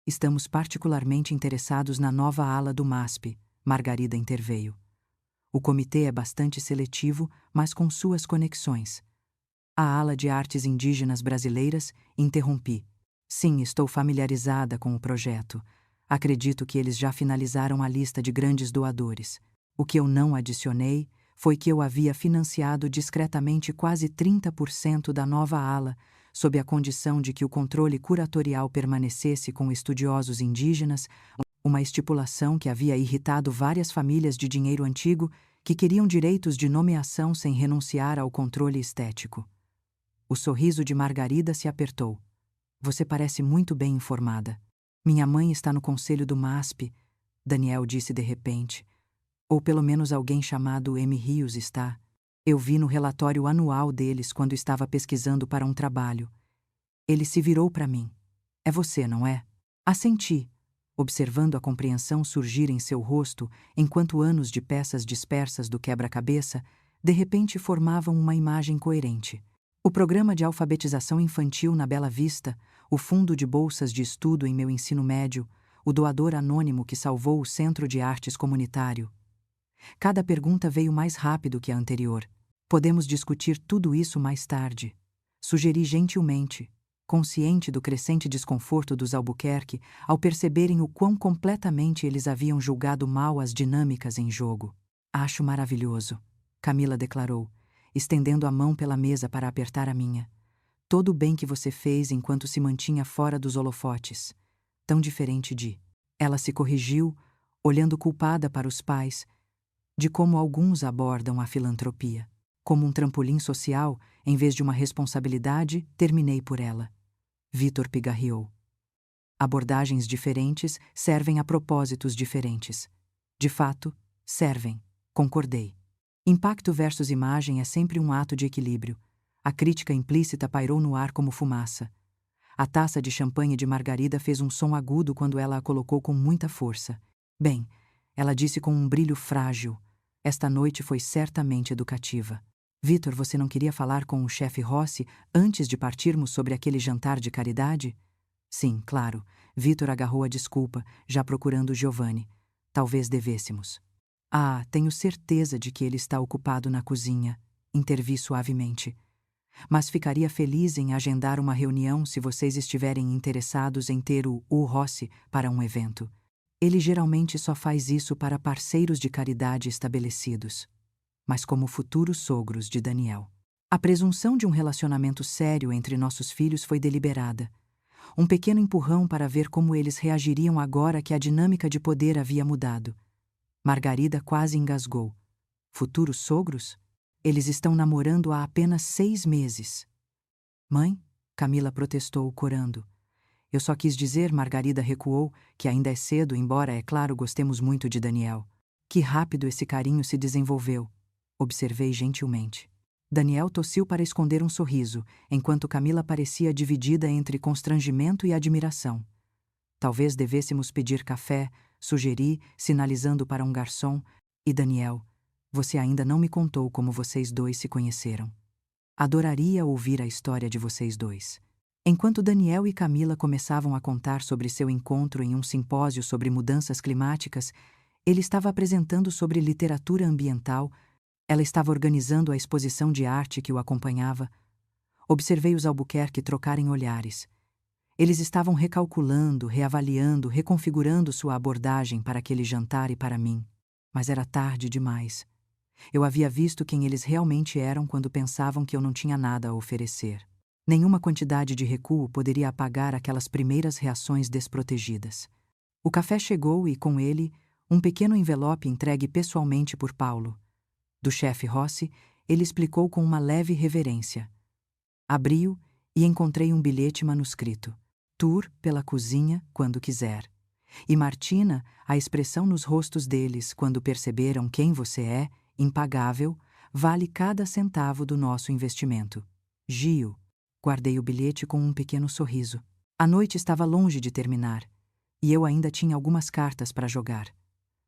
Estamos particularmente interessados na nova ala do MASP, Margarida interveio. O comitê é bastante seletivo, mas com suas conexões. A ala de artes indígenas brasileiras, interrompi. Sim, estou familiarizada com o projeto. Acredito que eles já finalizaram a lista de grandes doadores. O que eu não adicionei foi que eu havia financiado discretamente quase 30% da nova ala, sob a condição de que o controle curatorial permanecesse com estudiosos indígenas, uma estipulação que havia irritado várias famílias de dinheiro antigo que queriam direitos de nomeação sem renunciar ao controle estético. O sorriso de Margarida se apertou. Você parece muito bem informada. Minha mãe está no conselho do MASP, Daniel disse de repente. Ou pelo menos alguém chamado M. Rios está. Eu vi no relatório anual deles quando estava pesquisando para um trabalho. Ele se virou para mim. É você, não é? Assenti, observando a compreensão surgir em seu rosto enquanto anos de peças dispersas do quebra-cabeça de repente formavam uma imagem coerente. O programa de alfabetização infantil na Bela Vista, o fundo de bolsas de estudo em meu ensino médio, o doador anônimo que salvou o Centro de Artes Comunitário. Cada pergunta veio mais rápido que a anterior. Podemos discutir tudo isso mais tarde. Sugeri gentilmente, consciente do crescente desconforto dos Albuquerque ao perceberem o quão completamente eles haviam julgado mal as dinâmicas em jogo. Acho maravilhoso, Camila declarou, estendendo a mão pela mesa para apertar a minha. Todo o bem que você fez enquanto se mantinha fora dos holofotes. Tão diferente de... Ela se corrigiu, olhando culpada para os pais, de como alguns abordam a filantropia. Como um trampolim social, em vez de uma responsabilidade, terminei por ela. Vitor pigarreou. Abordagens diferentes servem a propósitos diferentes. De fato, servem. Concordei. Impacto versus imagem é sempre um ato de equilíbrio. A crítica implícita pairou no ar como fumaça. A taça de champanhe de Margarida fez um som agudo quando ela a colocou com muita força. Bem, ela disse com um brilho frágil. Esta noite foi certamente educativa. Vitor, você não queria falar com o chefe Rossi antes de partirmos sobre aquele jantar de caridade? Sim, claro. Vitor agarrou a desculpa, já procurando Giovanni. Talvez devêssemos. Ah, tenho certeza de que ele está ocupado na cozinha. Intervi suavemente. Mas ficaria feliz em agendar uma reunião se vocês estiverem interessados em ter o Rossi para um evento. Ele geralmente só faz isso para parceiros de caridade estabelecidos. Mas como futuros sogros de Daniel. A presunção de um relacionamento sério entre nossos filhos foi deliberada. Um pequeno empurrão para ver como eles reagiriam agora que a dinâmica de poder havia mudado. Margarida quase engasgou. Futuros sogros? Eles estão namorando há apenas 6 meses. Mãe? Camila protestou, corando. Eu só quis dizer, Margarida recuou, que ainda é cedo, embora, é claro, gostemos muito de Daniel. Que rápido esse carinho se desenvolveu. Observei gentilmente. Daniel tossiu para esconder um sorriso, enquanto Camila parecia dividida entre constrangimento e admiração. Talvez devêssemos pedir café, sugeri, sinalizando para um garçom, e Daniel, você ainda não me contou como vocês dois se conheceram. Adoraria ouvir a história de vocês dois. Enquanto Daniel e Camila começavam a contar sobre seu encontro em um simpósio sobre mudanças climáticas, ele estava apresentando sobre literatura ambiental, ela estava organizando a exposição de arte que o acompanhava. Observei os Albuquerque trocarem olhares. Eles estavam recalculando, reavaliando, reconfigurando sua abordagem para aquele jantar e para mim. Mas era tarde demais. Eu havia visto quem eles realmente eram quando pensavam que eu não tinha nada a oferecer. Nenhuma quantidade de recuo poderia apagar aquelas primeiras reações desprotegidas. O café chegou e, com ele, um pequeno envelope entregue pessoalmente por Paulo. Do chefe Rossi, ele explicou com uma leve reverência. Abri-o e encontrei um bilhete manuscrito. Tour pela cozinha quando quiser. E Martina, a expressão nos rostos deles quando perceberam quem você é, impagável, vale cada centavo do nosso investimento. Gio. Guardei o bilhete com um pequeno sorriso. A noite estava longe de terminar, e eu ainda tinha algumas cartas para jogar.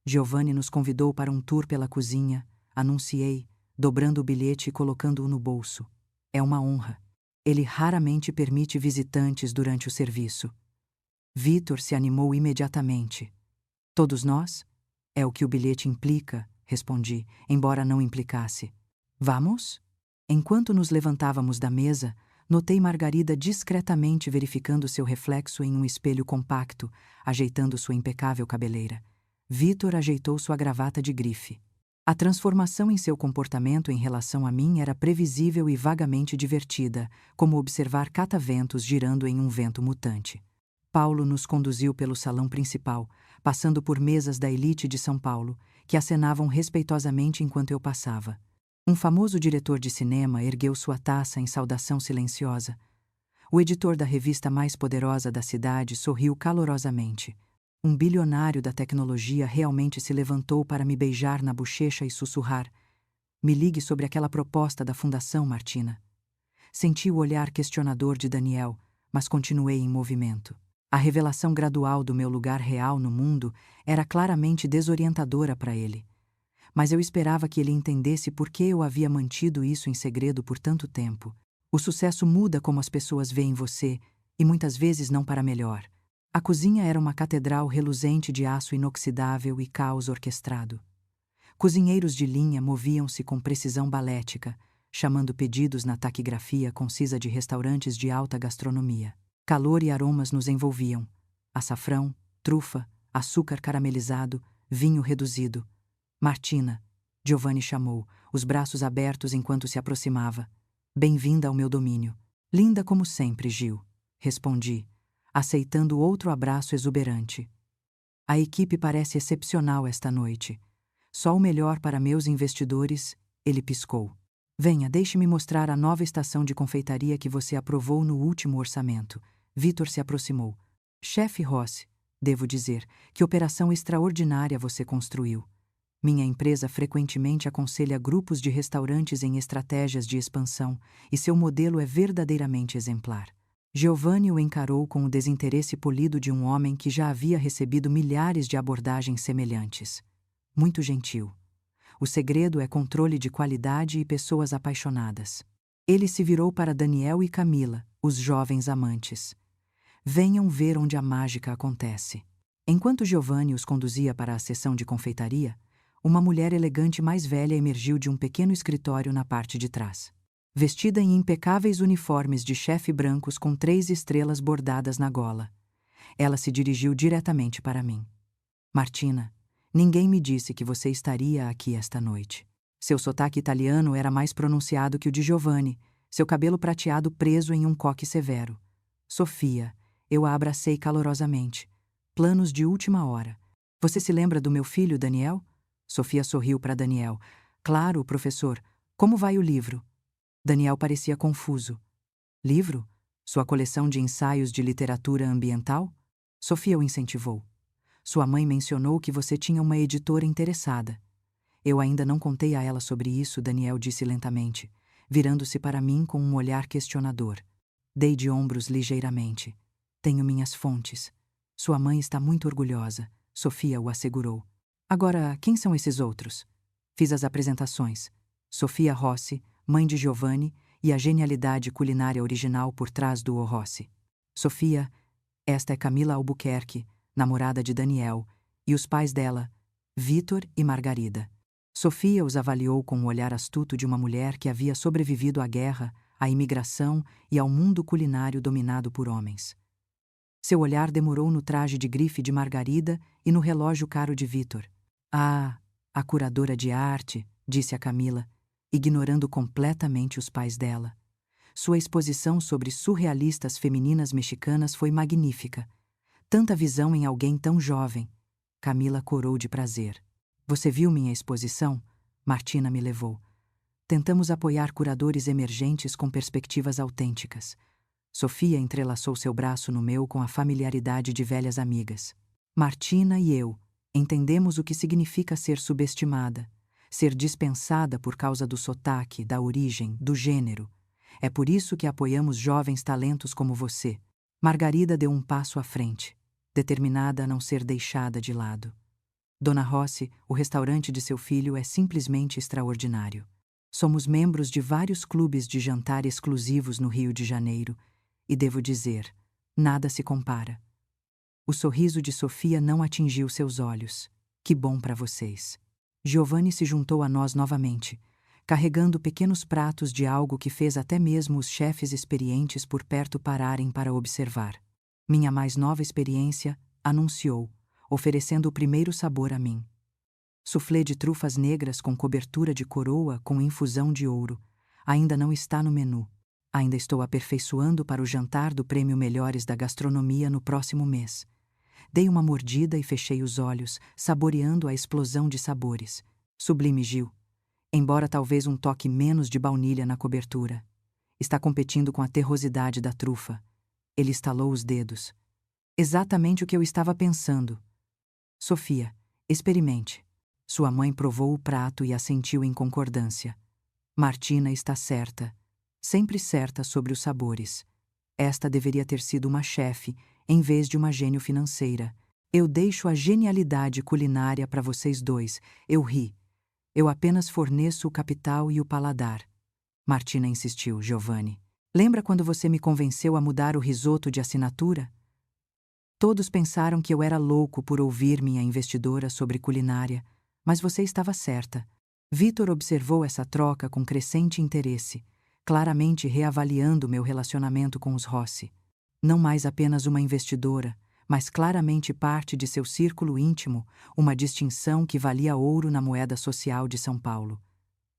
Giovanni nos convidou para um tour pela cozinha, anunciei, dobrando o bilhete e colocando-o no bolso. É uma honra. Ele raramente permite visitantes durante o serviço. Vitor se animou imediatamente. Todos nós? É o que o bilhete implica, respondi, embora não implicasse. Vamos? Enquanto nos levantávamos da mesa, notei Margarida discretamente verificando seu reflexo em um espelho compacto, ajeitando sua impecável cabeleira. Vitor ajeitou sua gravata de grife. A transformação em seu comportamento em relação a mim era previsível e vagamente divertida, como observar cataventos girando em um vento mutante. Paulo nos conduziu pelo salão principal, passando por mesas da elite de São Paulo, que acenavam respeitosamente enquanto eu passava. Um famoso diretor de cinema ergueu sua taça em saudação silenciosa. O editor da revista mais poderosa da cidade sorriu calorosamente. Um bilionário da tecnologia realmente se levantou para me beijar na bochecha e sussurrar: "Me ligue sobre aquela proposta da Fundação, Martina." Senti o olhar questionador de Daniel, mas continuei em movimento. A revelação gradual do meu lugar real no mundo era claramente desorientadora para ele. Mas eu esperava que ele entendesse por que eu havia mantido isso em segredo por tanto tempo. O sucesso muda como as pessoas veem você, e muitas vezes não para melhor. A cozinha era uma catedral reluzente de aço inoxidável e caos orquestrado. Cozinheiros de linha moviam-se com precisão balética, chamando pedidos na taquigrafia concisa de restaurantes de alta gastronomia. Calor e aromas nos envolviam. Açafrão, trufa, açúcar caramelizado, vinho reduzido. Martina, Giovanni chamou, os braços abertos enquanto se aproximava. Bem-vinda ao meu domínio. Linda como sempre, Gil, respondi, aceitando outro abraço exuberante. A equipe parece excepcional esta noite. Só o melhor para meus investidores, ele piscou. Venha, deixe-me mostrar a nova estação de confeitaria que você aprovou no último orçamento. Vitor se aproximou. Chefe Rossi, devo dizer, que operação extraordinária você construiu. Minha empresa frequentemente aconselha grupos de restaurantes em estratégias de expansão, e seu modelo é verdadeiramente exemplar. Giovanni o encarou com o desinteresse polido de um homem que já havia recebido milhares de abordagens semelhantes. Muito gentil. O segredo é controle de qualidade e pessoas apaixonadas. Ele se virou para Daniel e Camila, os jovens amantes. Venham ver onde a mágica acontece. Enquanto Giovanni os conduzia para a seção de confeitaria, uma mulher elegante mais velha emergiu de um pequeno escritório na parte de trás. Vestida em impecáveis uniformes de chefe brancos com 3 estrelas bordadas na gola. Ela se dirigiu diretamente para mim. Martina, ninguém me disse que você estaria aqui esta noite. Seu sotaque italiano era mais pronunciado que o de Giovanni, seu cabelo prateado preso em um coque severo. Sofia, eu a abracei calorosamente. Planos de última hora. Você se lembra do meu filho, Daniel? Sofia sorriu para Daniel. Claro, professor. Como vai o livro? Daniel parecia confuso. Livro? Sua coleção de ensaios de literatura ambiental? Sofia o incentivou. Sua mãe mencionou que você tinha uma editora interessada. Eu ainda não contei a ela sobre isso, Daniel disse lentamente, virando-se para mim com um olhar questionador. Dei de ombros ligeiramente. Tenho minhas fontes. Sua mãe está muito orgulhosa, Sofia o assegurou. Agora, quem são esses outros? Fiz as apresentações. Sofia Rossi, mãe de Giovanni, e a genialidade culinária original por trás do O Rossi. Sofia, esta é Camila Albuquerque, namorada de Daniel, e os pais dela, Vitor e Margarida. Sofia os avaliou com o olhar astuto de uma mulher que havia sobrevivido à guerra, à imigração e ao mundo culinário dominado por homens. Seu olhar demorou no traje de grife de Margarida e no relógio caro de Vitor. Ah, a curadora de arte, disse a Camila, ignorando completamente os pais dela. Sua exposição sobre surrealistas femininas mexicanas foi magnífica. Tanta visão em alguém tão jovem. Camila corou de prazer. Você viu minha exposição? Martina me levou. Tentamos apoiar curadores emergentes com perspectivas autênticas. Sofia entrelaçou seu braço no meu com a familiaridade de velhas amigas. Martina e eu entendemos o que significa ser subestimada, ser dispensada por causa do sotaque, da origem, do gênero. É por isso que apoiamos jovens talentos como você. Margarida deu um passo à frente, determinada a não ser deixada de lado. Dona Rossi, o restaurante de seu filho é simplesmente extraordinário. Somos membros de vários clubes de jantar exclusivos no Rio de Janeiro, e devo dizer, nada se compara. O sorriso de Sofia não atingiu seus olhos. Que bom para vocês. Giovanni se juntou a nós novamente, carregando pequenos pratos de algo que fez até mesmo os chefes experientes por perto pararem para observar. Minha mais nova experiência, anunciou, oferecendo o primeiro sabor a mim. Soufflé de trufas negras com cobertura de coroa com infusão de ouro. Ainda não está no menu. Ainda estou aperfeiçoando para o jantar do Prêmio Melhores da Gastronomia no próximo mês. Dei uma mordida e fechei os olhos, saboreando a explosão de sabores. Sublime, Gil. Embora talvez um toque menos de baunilha na cobertura. Está competindo com a terrosidade da trufa. Ele estalou os dedos. Exatamente o que eu estava pensando. Sofia, experimente. Sua mãe provou o prato e assentiu em concordância. Martina está certa. Sempre certa sobre os sabores. Esta deveria ter sido uma chefe, em vez de uma gênio financeira. Eu deixo a genialidade culinária para vocês dois. Eu ri. Eu apenas forneço o capital e o paladar. Martina insistiu, Giovanni. Lembra quando você me convenceu a mudar o risoto de assinatura? Todos pensaram que eu era louco por ouvir minha investidora sobre culinária, mas você estava certa. Vitor observou essa troca com crescente interesse, claramente reavaliando meu relacionamento com os Rossi. Não mais apenas uma investidora, mas claramente parte de seu círculo íntimo, uma distinção que valia ouro na moeda social de São Paulo.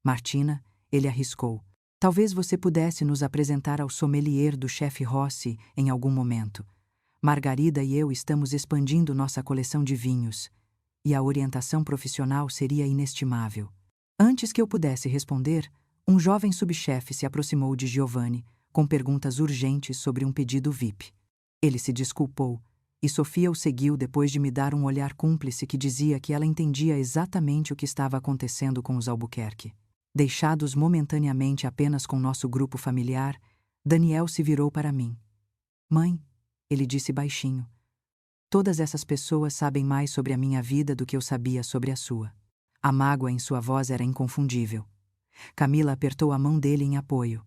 Martina, ele arriscou. Talvez você pudesse nos apresentar ao sommelier do chefe Rossi em algum momento. Margarida e eu estamos expandindo nossa coleção de vinhos, e a orientação profissional seria inestimável. Antes que eu pudesse responder, um jovem subchefe se aproximou de Giovanni, com perguntas urgentes sobre um pedido VIP. Ele se desculpou, e Sofia o seguiu depois de me dar um olhar cúmplice que dizia que ela entendia exatamente o que estava acontecendo com os Albuquerque. Deixados momentaneamente apenas com nosso grupo familiar, Daniel se virou para mim. Mãe, ele disse baixinho, todas essas pessoas sabem mais sobre a minha vida do que eu sabia sobre a sua. A mágoa em sua voz era inconfundível. Camila apertou a mão dele em apoio.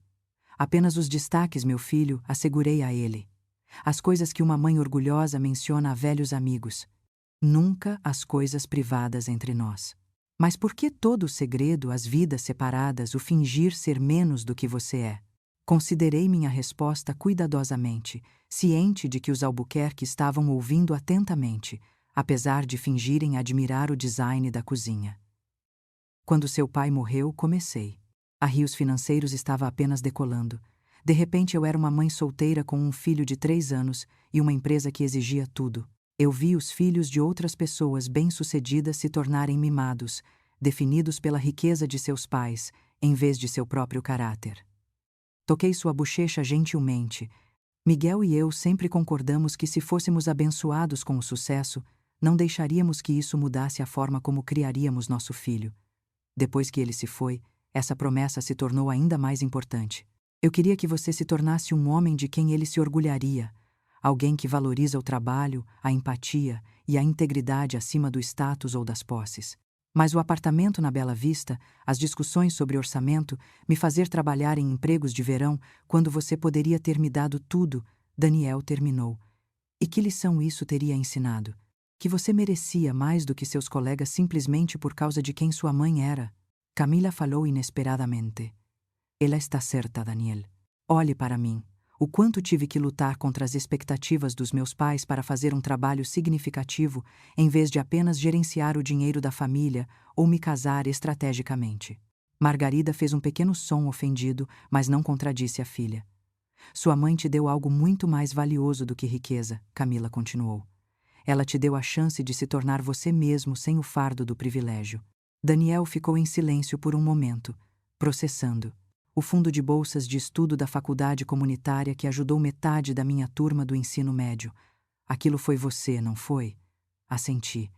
Apenas os destaques, meu filho, assegurei a ele. As coisas que uma mãe orgulhosa menciona a velhos amigos. Nunca as coisas privadas entre nós. Mas por que todo o segredo, as vidas separadas, o fingir ser menos do que você é? Considerei minha resposta cuidadosamente, ciente de que os Albuquerque estavam ouvindo atentamente, apesar de fingirem admirar o design da cozinha. Quando seu pai morreu, comecei. A Rios Financeiros estava apenas decolando. De repente eu era uma mãe solteira com um filho de 3 anos e uma empresa que exigia tudo. Eu vi os filhos de outras pessoas bem-sucedidas se tornarem mimados, definidos pela riqueza de seus pais, em vez de seu próprio caráter. Toquei sua bochecha gentilmente. Miguel e eu sempre concordamos que se fôssemos abençoados com o sucesso, não deixaríamos que isso mudasse a forma como criaríamos nosso filho. Depois que ele se foi, essa promessa se tornou ainda mais importante. Eu queria que você se tornasse um homem de quem ele se orgulharia, alguém que valoriza o trabalho, a empatia e a integridade acima do status ou das posses. Mas o apartamento na Bela Vista, as discussões sobre orçamento, me fazer trabalhar em empregos de verão quando você poderia ter me dado tudo, Daniel terminou. E que lição isso teria ensinado? Que você merecia mais do que seus colegas simplesmente por causa de quem sua mãe era. Camila falou inesperadamente. Ela está certa, Daniel. Olhe para mim. O quanto tive que lutar contra as expectativas dos meus pais para fazer um trabalho significativo, em vez de apenas gerenciar o dinheiro da família ou me casar estrategicamente. Margarida fez um pequeno som ofendido, mas não contradisse a filha. Sua mãe te deu algo muito mais valioso do que riqueza, Camila continuou. Ela te deu a chance de se tornar você mesmo sem o fardo do privilégio. Daniel ficou em silêncio por um momento, processando. O fundo de bolsas de estudo da faculdade comunitária que ajudou metade da minha turma do ensino médio. Aquilo foi você, não foi? Assenti.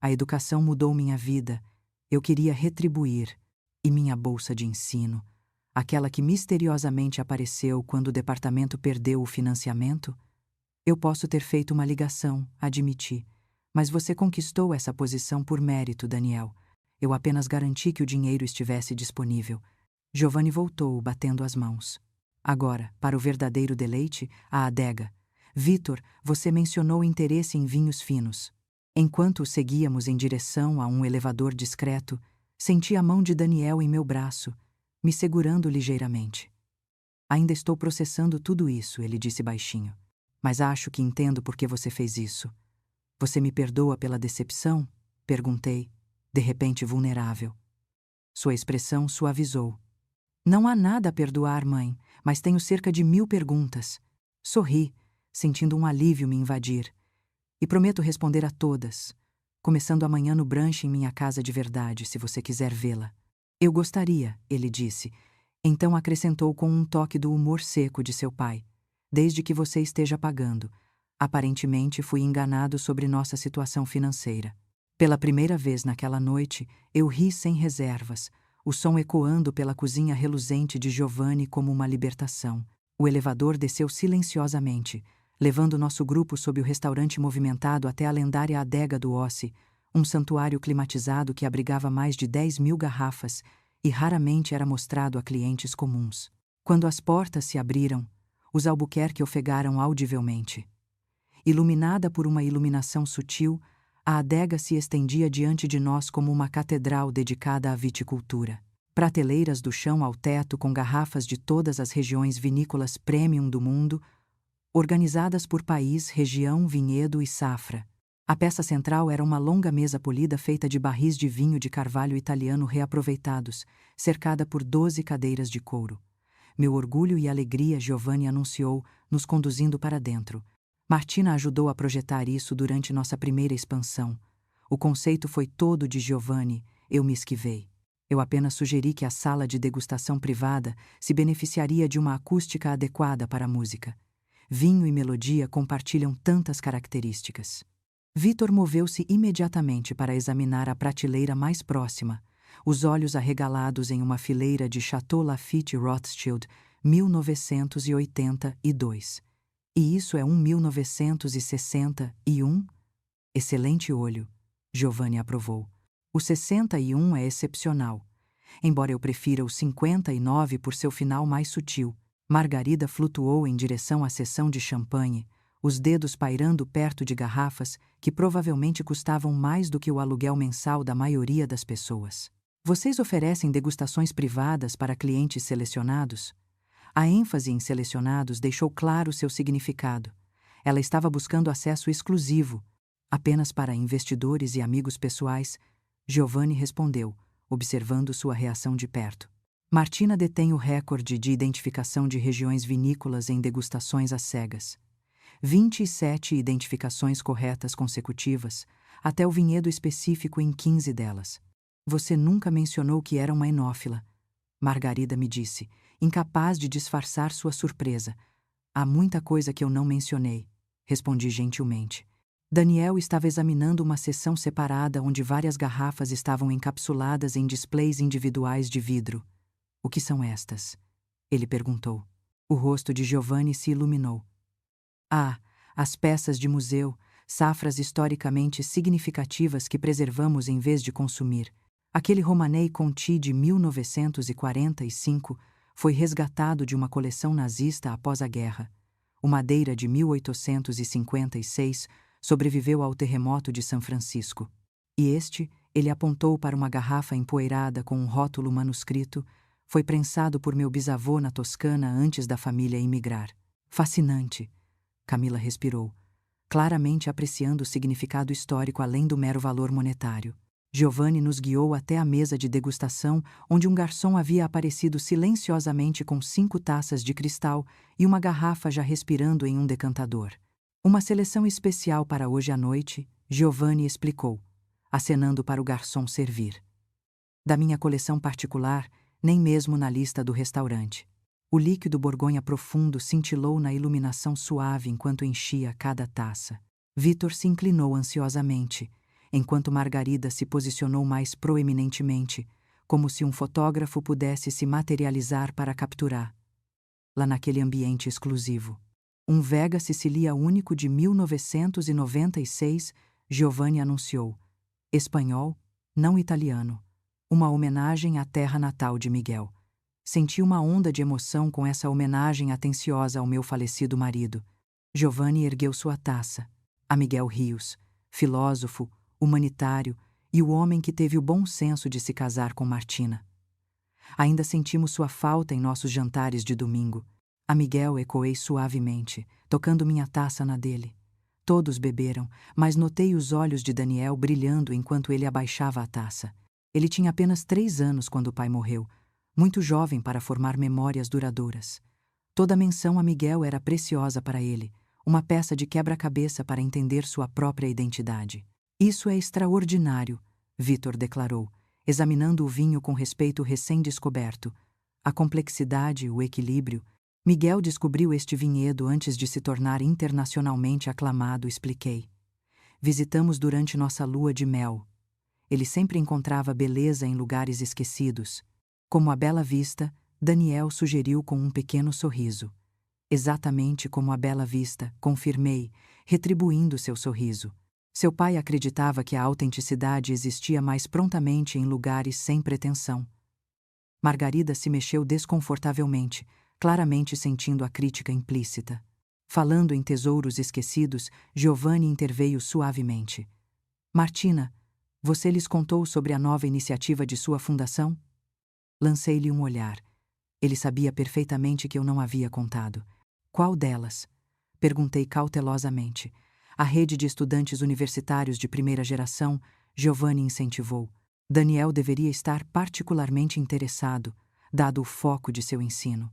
A educação mudou minha vida. Eu queria retribuir. E minha bolsa de ensino, aquela que misteriosamente apareceu quando o departamento perdeu o financiamento? Eu posso ter feito uma ligação, admiti. Mas você conquistou essa posição por mérito, Daniel. Eu apenas garanti que o dinheiro estivesse disponível. Giovanni voltou, batendo as mãos. Agora, para o verdadeiro deleite, a adega. Vitor, você mencionou interesse em vinhos finos. Enquanto o seguíamos em direção a um elevador discreto, senti a mão de Daniel em meu braço, me segurando ligeiramente. Ainda estou processando tudo isso, ele disse baixinho. Mas acho que entendo por que você fez isso. Você me perdoa pela decepção? Perguntei, de repente vulnerável. Sua expressão suavizou. Não há nada a perdoar, mãe, mas tenho cerca de 1000 perguntas. Sorri, sentindo um alívio me invadir. E prometo responder a todas, começando amanhã no brunch em minha casa de verdade, se você quiser vê-la. Eu gostaria, ele disse. Então acrescentou com um toque do humor seco de seu pai. Desde que você esteja pagando. Aparentemente fui enganado sobre nossa situação financeira. Pela primeira vez naquela noite, eu ri sem reservas, o som ecoando pela cozinha reluzente de Giovanni como uma libertação. O elevador desceu silenciosamente, levando nosso grupo sob o restaurante movimentado até a lendária adega do Ossi, um santuário climatizado que abrigava mais de 10.000 garrafas e raramente era mostrado a clientes comuns. Quando as portas se abriram, os Albuquerque ofegaram audivelmente. Iluminada por uma iluminação sutil, a adega se estendia diante de nós como uma catedral dedicada à viticultura. Prateleiras do chão ao teto com garrafas de todas as regiões vinícolas premium do mundo, organizadas por país, região, vinhedo e safra. A peça central era uma longa mesa polida feita de barris de vinho de carvalho italiano reaproveitados, cercada por 12 cadeiras de couro. Meu orgulho e alegria, Giovanni anunciou, nos conduzindo para dentro. Martina ajudou a projetar isso durante nossa primeira expansão. O conceito foi todo de Giovanni, eu me esquivei. Eu apenas sugeri que a sala de degustação privada se beneficiaria de uma acústica adequada para a música. Vinho e melodia compartilham tantas características. Vitor moveu-se imediatamente para examinar a prateleira mais próxima, os olhos arregalados em uma fileira de Chateau Lafite Rothschild, 1982. E isso é 1961? Excelente olho, Giovanni aprovou. O 61 é excepcional. Embora eu prefira o 59 por seu final mais sutil. Margarida flutuou em direção à seção de champanhe, os dedos pairando perto de garrafas que provavelmente custavam mais do que o aluguel mensal da maioria das pessoas. Vocês oferecem degustações privadas para clientes selecionados? A ênfase em selecionados deixou claro seu significado. Ela estava buscando acesso exclusivo, apenas para investidores e amigos pessoais. Giovanni respondeu, observando sua reação de perto. Martina detém o recorde de identificação de regiões vinícolas em degustações às cegas. 27 identificações corretas consecutivas, até o vinhedo específico em 15 delas. Você nunca mencionou que era uma enófila, Margarida me disse, incapaz de disfarçar sua surpresa. Há muita coisa que eu não mencionei, respondi gentilmente. Daniel estava examinando uma seção separada onde várias garrafas estavam encapsuladas em displays individuais de vidro. O que são estas? Ele perguntou. O rosto de Giovanni se iluminou. Ah, as peças de museu, safras historicamente significativas que preservamos em vez de consumir. Aquele Romanei Conti de 1945 foi resgatado de uma coleção nazista após a guerra. O Madeira de 1856 sobreviveu ao terremoto de São Francisco. E ele apontou para uma garrafa empoeirada com um rótulo manuscrito, foi prensado por meu bisavô na Toscana antes da família imigrar. Fascinante, Camila respirou, claramente apreciando o significado histórico além do mero valor monetário. Giovanni nos guiou até a mesa de degustação, onde um garçom havia aparecido silenciosamente com 5 taças de cristal e uma garrafa já respirando em um decantador. Uma seleção especial para hoje à noite, Giovanni explicou, acenando para o garçom servir. Da minha coleção particular, nem mesmo na lista do restaurante. O líquido Borgonha profundo cintilou na iluminação suave enquanto enchia cada taça. Vitor se inclinou ansiosamente, enquanto Margarida se posicionou mais proeminentemente, como se um fotógrafo pudesse se materializar para capturar. Lá naquele ambiente exclusivo. Um Vega Sicilia único de 1996, Giovanni anunciou. Espanhol, não italiano. Uma homenagem à terra natal de Miguel. Senti uma onda de emoção com essa homenagem atenciosa ao meu falecido marido. Giovanni ergueu sua taça. A Miguel Rios, filósofo, humanitário e o homem que teve o bom senso de se casar com Martina. Ainda sentimos sua falta em nossos jantares de domingo. A Miguel ecoei suavemente, tocando minha taça na dele. Todos beberam, mas notei os olhos de Daniel brilhando enquanto ele abaixava a taça. Ele tinha apenas 3 anos quando o pai morreu, muito jovem para formar memórias duradouras. Toda menção a Miguel era preciosa para ele, uma peça de quebra-cabeça para entender sua própria identidade. Isso é extraordinário, Vitor declarou, examinando o vinho com respeito recém-descoberto. A complexidade, o equilíbrio. Miguel descobriu este vinhedo antes de se tornar internacionalmente aclamado, expliquei. Visitamos durante nossa lua de mel. Ele sempre encontrava beleza em lugares esquecidos. Como a Bela Vista, Daniel sugeriu com um pequeno sorriso. Exatamente como a Bela Vista, confirmei, retribuindo seu sorriso. Seu pai acreditava que a autenticidade existia mais prontamente em lugares sem pretensão. Margarida se mexeu desconfortavelmente, claramente sentindo a crítica implícita. Falando em tesouros esquecidos, Giovanni interveio suavemente. Martina, você lhes contou sobre a nova iniciativa de sua fundação? Lancei-lhe um olhar. Ele sabia perfeitamente que eu não havia contado. Qual delas? Perguntei cautelosamente. A rede de estudantes universitários de primeira geração, Giovanni incentivou. Daniel deveria estar particularmente interessado, dado o foco de seu ensino.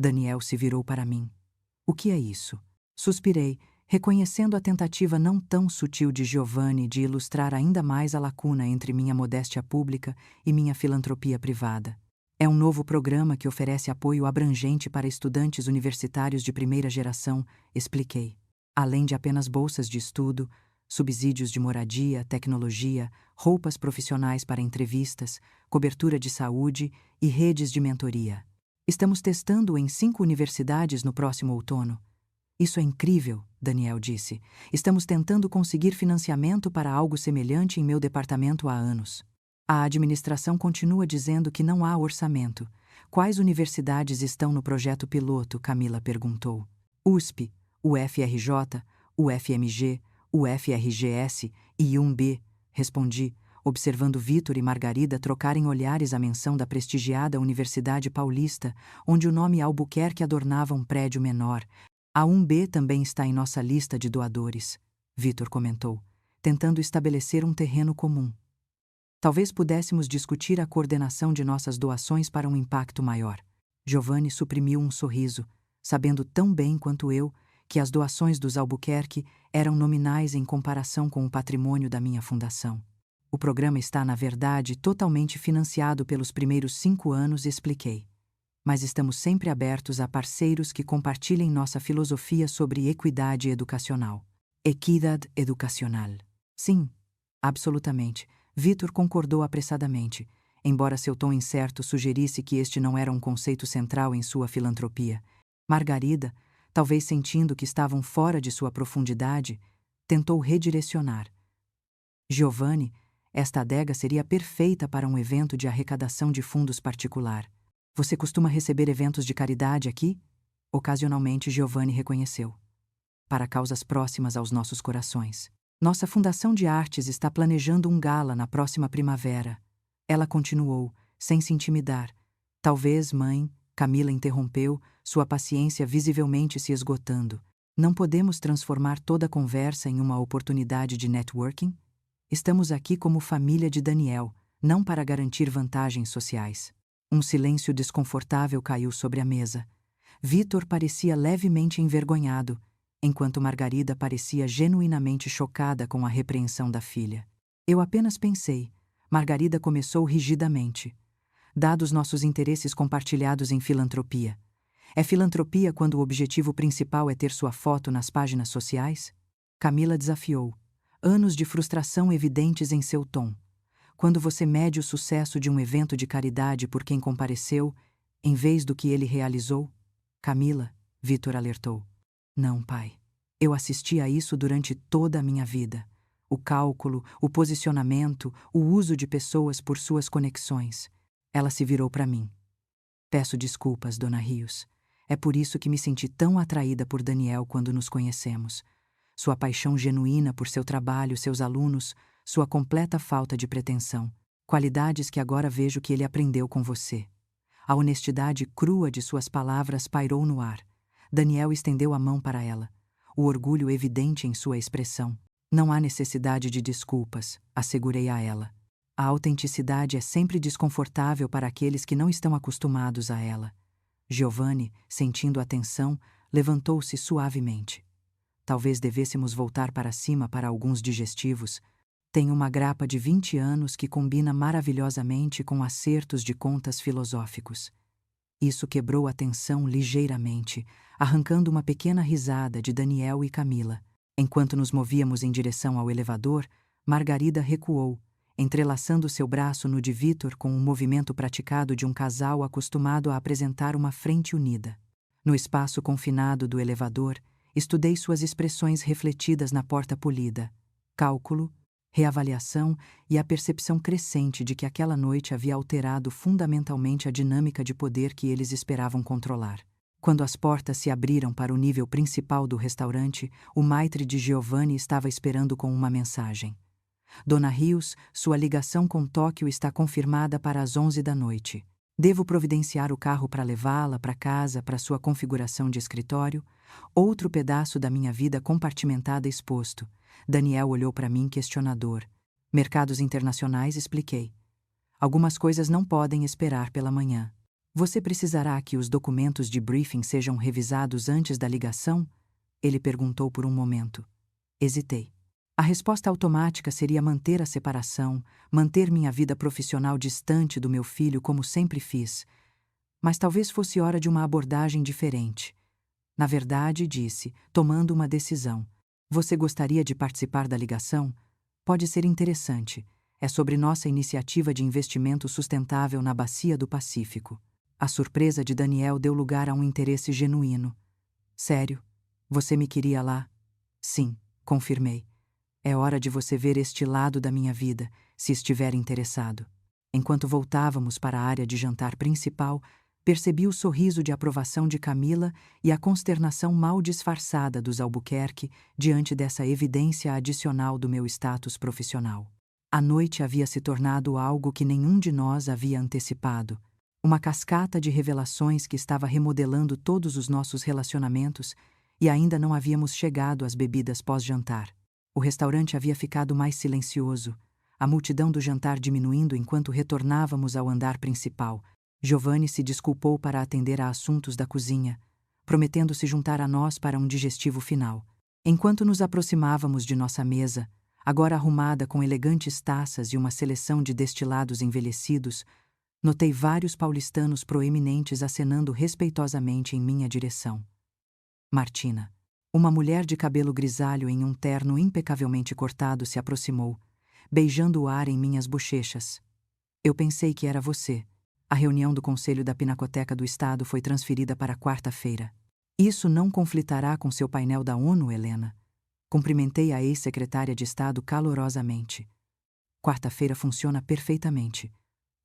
Daniel se virou para mim. O que é isso? Suspirei, reconhecendo a tentativa não tão sutil de Giovanni de ilustrar ainda mais a lacuna entre minha modéstia pública e minha filantropia privada. É um novo programa que oferece apoio abrangente para estudantes universitários de primeira geração, expliquei. Além de apenas bolsas de estudo, subsídios de moradia, tecnologia, roupas profissionais para entrevistas, cobertura de saúde e redes de mentoria. Estamos testando em 5 universidades no próximo outono. Isso é incrível, Daniel disse. Estamos tentando conseguir financiamento para algo semelhante em meu departamento há anos. A administração continua dizendo que não há orçamento. Quais universidades estão no projeto piloto? Camila perguntou. USP, UFRJ, UFMG, UFRGS e UMB, respondi, observando Vitor e Margarida trocarem olhares à menção da prestigiada Universidade Paulista, onde o nome Albuquerque adornava um prédio menor. A UMB também está em nossa lista de doadores, Vitor comentou, tentando estabelecer um terreno comum. Talvez pudéssemos discutir a coordenação de nossas doações para um impacto maior. Giovanni suprimiu um sorriso, sabendo tão bem quanto eu que as doações dos Albuquerque eram nominais em comparação com o patrimônio da minha fundação. O programa está, na verdade, totalmente financiado pelos primeiros 5 anos, expliquei. Mas estamos sempre abertos a parceiros que compartilhem nossa filosofia sobre equidade educacional. Equidad educacional. Sim, absolutamente. Vitor concordou apressadamente, embora seu tom incerto sugerisse que este não era um conceito central em sua filantropia. Margarida, talvez sentindo que estavam fora de sua profundidade, tentou redirecionar. Giovanni, esta adega seria perfeita para um evento de arrecadação de fundos particular. Você costuma receber eventos de caridade aqui? Ocasionalmente, Giovanni reconheceu. Para causas próximas aos nossos corações. Nossa Fundação de Artes está planejando um gala na próxima primavera. Ela continuou, sem se intimidar. Talvez, mãe, Camila interrompeu, sua paciência visivelmente se esgotando. Não podemos transformar toda a conversa em uma oportunidade de networking? Estamos aqui como família de Daniel, não para garantir vantagens sociais. Um silêncio desconfortável caiu sobre a mesa. Vitor parecia levemente envergonhado, enquanto Margarida parecia genuinamente chocada com a repreensão da filha. Eu apenas pensei. Margarida começou rigidamente. Dados nossos interesses compartilhados em filantropia. É filantropia quando o objetivo principal é ter sua foto nas páginas sociais? Camila desafiou. Anos de frustração evidentes em seu tom. Quando você mede o sucesso de um evento de caridade por quem compareceu, em vez do que ele realizou? Camila, Vitor alertou. Não, pai. Eu assisti a isso durante toda a minha vida. O cálculo, o posicionamento, o uso de pessoas por suas conexões. Ela se virou para mim. Peço desculpas, Dona Rios. É por isso que me senti tão atraída por Daniel quando nos conhecemos. Sua paixão genuína por seu trabalho, seus alunos, sua completa falta de pretensão. Qualidades que agora vejo que ele aprendeu com você. A honestidade crua de suas palavras pairou no ar. Daniel estendeu a mão para ela. O orgulho evidente em sua expressão. Não há necessidade de desculpas, assegurei a ela. A autenticidade é sempre desconfortável para aqueles que não estão acostumados a ela. Giovanni, sentindo a tensão, levantou-se suavemente. Talvez devêssemos voltar para cima para alguns digestivos. Tenho uma grapa de 20 anos que combina maravilhosamente com acertos de contas filosóficos. Isso quebrou a tensão ligeiramente, arrancando uma pequena risada de Daniel e Camila. Enquanto nos movíamos em direção ao elevador, Margarida recuou, entrelaçando seu braço no de Vitor com um movimento praticado de um casal acostumado a apresentar uma frente unida. No espaço confinado do elevador, estudei suas expressões refletidas na porta polida. Cálculo, reavaliação e a percepção crescente de que aquela noite havia alterado fundamentalmente a dinâmica de poder que eles esperavam controlar. Quando as portas se abriram para o nível principal do restaurante, o maitre de Giovanni estava esperando com uma mensagem. Dona Rios, sua ligação com Tóquio está confirmada para as 11 da noite. Devo providenciar o carro para levá-la para casa para sua configuração de escritório? Outro pedaço da minha vida compartimentada exposto. Daniel olhou para mim questionador. Mercados internacionais, expliquei. Algumas coisas não podem esperar pela manhã. Você precisará que os documentos de briefing sejam revisados antes da ligação? Ele perguntou por um momento. Hesitei. A resposta automática seria manter a separação, manter minha vida profissional distante do meu filho como sempre fiz. Mas talvez fosse hora de uma abordagem diferente. Na verdade, disse, tomando uma decisão. Você gostaria de participar da ligação? Pode ser interessante. É sobre nossa iniciativa de investimento sustentável na Bacia do Pacífico. A surpresa de Daniel deu lugar a um interesse genuíno. Sério? Você me queria lá? Sim, confirmei. É hora de você ver este lado da minha vida, se estiver interessado. Enquanto voltávamos para a área de jantar principal, percebi o sorriso de aprovação de Camila e a consternação mal disfarçada dos Albuquerque diante dessa evidência adicional do meu status profissional. A noite havia se tornado algo que nenhum de nós havia antecipado. Uma cascata de revelações que estava remodelando todos os nossos relacionamentos e ainda não havíamos chegado às bebidas pós-jantar. O restaurante havia ficado mais silencioso, a multidão do jantar diminuindo enquanto retornávamos ao andar principal. Giovanni se desculpou para atender a assuntos da cozinha, prometendo se juntar a nós para um digestivo final. Enquanto nos aproximávamos de nossa mesa, agora arrumada com elegantes taças e uma seleção de destilados envelhecidos, notei vários paulistanos proeminentes acenando respeitosamente em minha direção. Martina, uma mulher de cabelo grisalho em um terno impecavelmente cortado, se aproximou, beijando o ar em minhas bochechas. Eu pensei que era você. A reunião do Conselho da Pinacoteca do Estado foi transferida para quarta-feira. Isso não conflitará com seu painel da ONU, Helena? Cumprimentei a ex-secretária de Estado calorosamente. Quarta-feira funciona perfeitamente.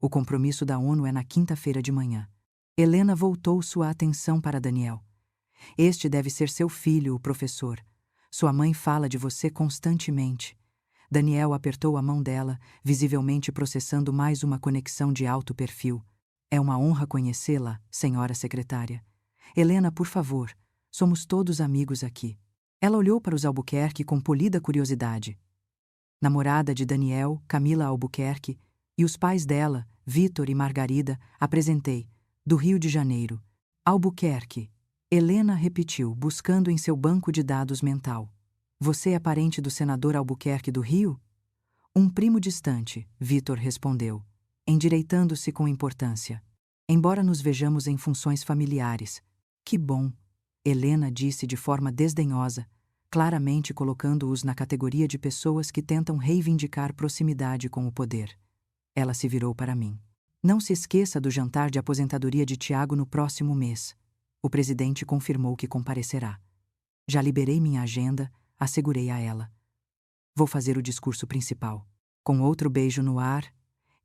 O compromisso da ONU é na quinta-feira de manhã. Helena voltou sua atenção para Daniel. Este deve ser seu filho, o professor. Sua mãe fala de você constantemente. Daniel apertou a mão dela, visivelmente processando mais uma conexão de alto perfil. É uma honra conhecê-la, senhora secretária. Helena, por favor, somos todos amigos aqui. Ela olhou para os Albuquerque com polida curiosidade. Namorada de Daniel, Camila Albuquerque, e os pais dela, Vitor e Margarida, apresentei, do Rio de Janeiro. Albuquerque. Helena repetiu, buscando em seu banco de dados mental. Você é parente do senador Albuquerque do Rio? Um primo distante, Vitor respondeu, endireitando-se com importância. Embora nos vejamos em funções familiares. Que bom, Helena disse de forma desdenhosa, claramente colocando-os na categoria de pessoas que tentam reivindicar proximidade com o poder. Ela se virou para mim. Não se esqueça do jantar de aposentadoria de Tiago no próximo mês. O presidente confirmou que comparecerá. Já liberei minha agenda, assegurei a ela. Vou fazer o discurso principal. Com outro beijo no ar,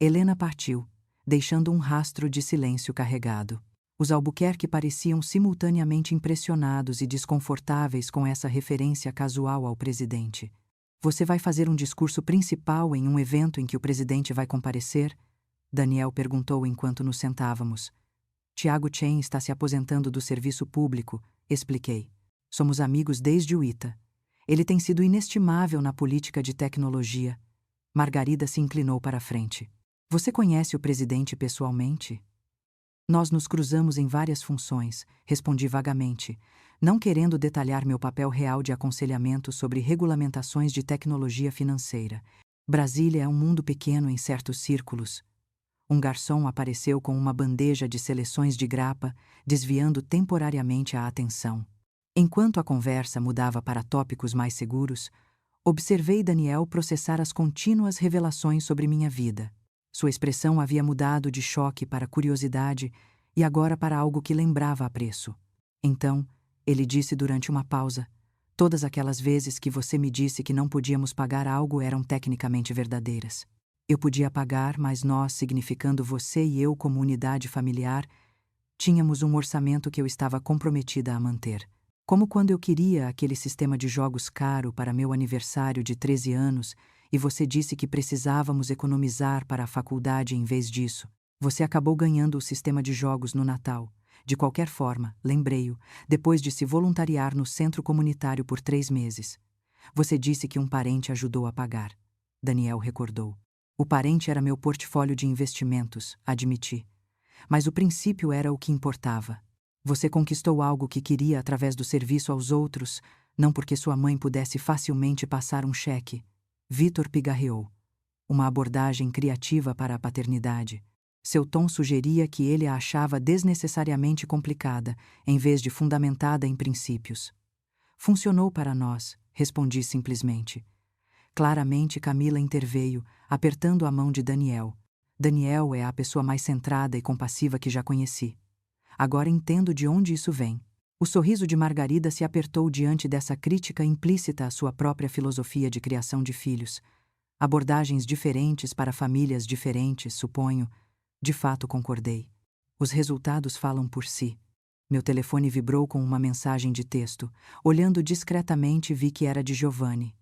Helena partiu, deixando um rastro de silêncio carregado. Os Albuquerque pareciam simultaneamente impressionados e desconfortáveis com essa referência casual ao presidente. Você vai fazer um discurso principal em um evento em que o presidente vai comparecer? Daniel perguntou enquanto nos sentávamos. Tiago Chen está se aposentando do serviço público, expliquei. Somos amigos desde o ITA. Ele tem sido inestimável na política de tecnologia. Margarida se inclinou para a frente. Você conhece o presidente pessoalmente? Nós nos cruzamos em várias funções, respondi vagamente, não querendo detalhar meu papel real de aconselhamento sobre regulamentações de tecnologia financeira. Brasília é um mundo pequeno em certos círculos. Um garçom apareceu com uma bandeja de seleções de grapa, desviando temporariamente a atenção. Enquanto a conversa mudava para tópicos mais seguros, observei Daniel processar as contínuas revelações sobre minha vida. Sua expressão havia mudado de choque para curiosidade e agora para algo que lembrava apreço. Então, ele disse durante uma pausa, todas aquelas vezes que você me disse que não podíamos pagar algo eram tecnicamente verdadeiras. Eu podia pagar, mas nós, significando você e eu como unidade familiar, tínhamos um orçamento que eu estava comprometida a manter. Como quando eu queria aquele sistema de jogos caro para meu aniversário de 13 anos e você disse que precisávamos economizar para a faculdade em vez disso. Você acabou ganhando o sistema de jogos no Natal. De qualquer forma, lembrei-o, depois de se voluntariar no centro comunitário por 3 meses. Você disse que um parente ajudou a pagar. Daniel recordou. O parente era meu portfólio de investimentos, admiti. Mas o princípio era o que importava. Você conquistou algo que queria através do serviço aos outros, não porque sua mãe pudesse facilmente passar um cheque. Vitor pigarreou. Uma abordagem criativa para a paternidade. Seu tom sugeria que ele a achava desnecessariamente complicada, em vez de fundamentada em princípios. Funcionou para nós, respondi simplesmente. Claramente Camila interveio, apertando a mão de Daniel. Daniel é a pessoa mais centrada e compassiva que já conheci. Agora entendo de onde isso vem. O sorriso de Margarida se apertou diante dessa crítica implícita à sua própria filosofia de criação de filhos. Abordagens diferentes para famílias diferentes, suponho. De fato, concordei. Os resultados falam por si. Meu telefone vibrou com uma mensagem de texto. Olhando discretamente, vi que era de Giovanni.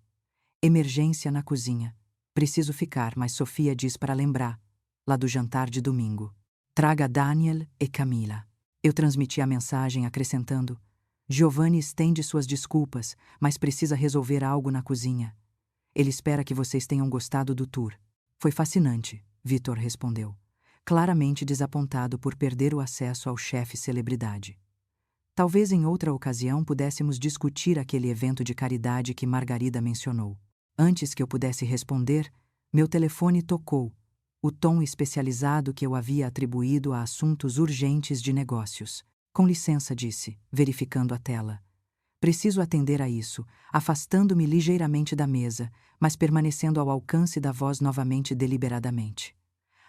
Emergência na cozinha. Preciso ficar, mas Sofia diz para lembrar. Lá do jantar de domingo. Traga Daniel e Camila. Eu transmiti a mensagem acrescentando: Giovanni estende suas desculpas, mas precisa resolver algo na cozinha. Ele espera que vocês tenham gostado do tour. Foi fascinante, Vitor respondeu, claramente desapontado por perder o acesso ao chefe celebridade. Talvez em outra ocasião pudéssemos discutir aquele evento de caridade que Margarida mencionou. Antes que eu pudesse responder, meu telefone tocou, o tom especializado que eu havia atribuído a assuntos urgentes de negócios. Com licença, disse, verificando a tela. Preciso atender a isso, afastando-me ligeiramente da mesa, mas permanecendo ao alcance da voz novamente deliberadamente.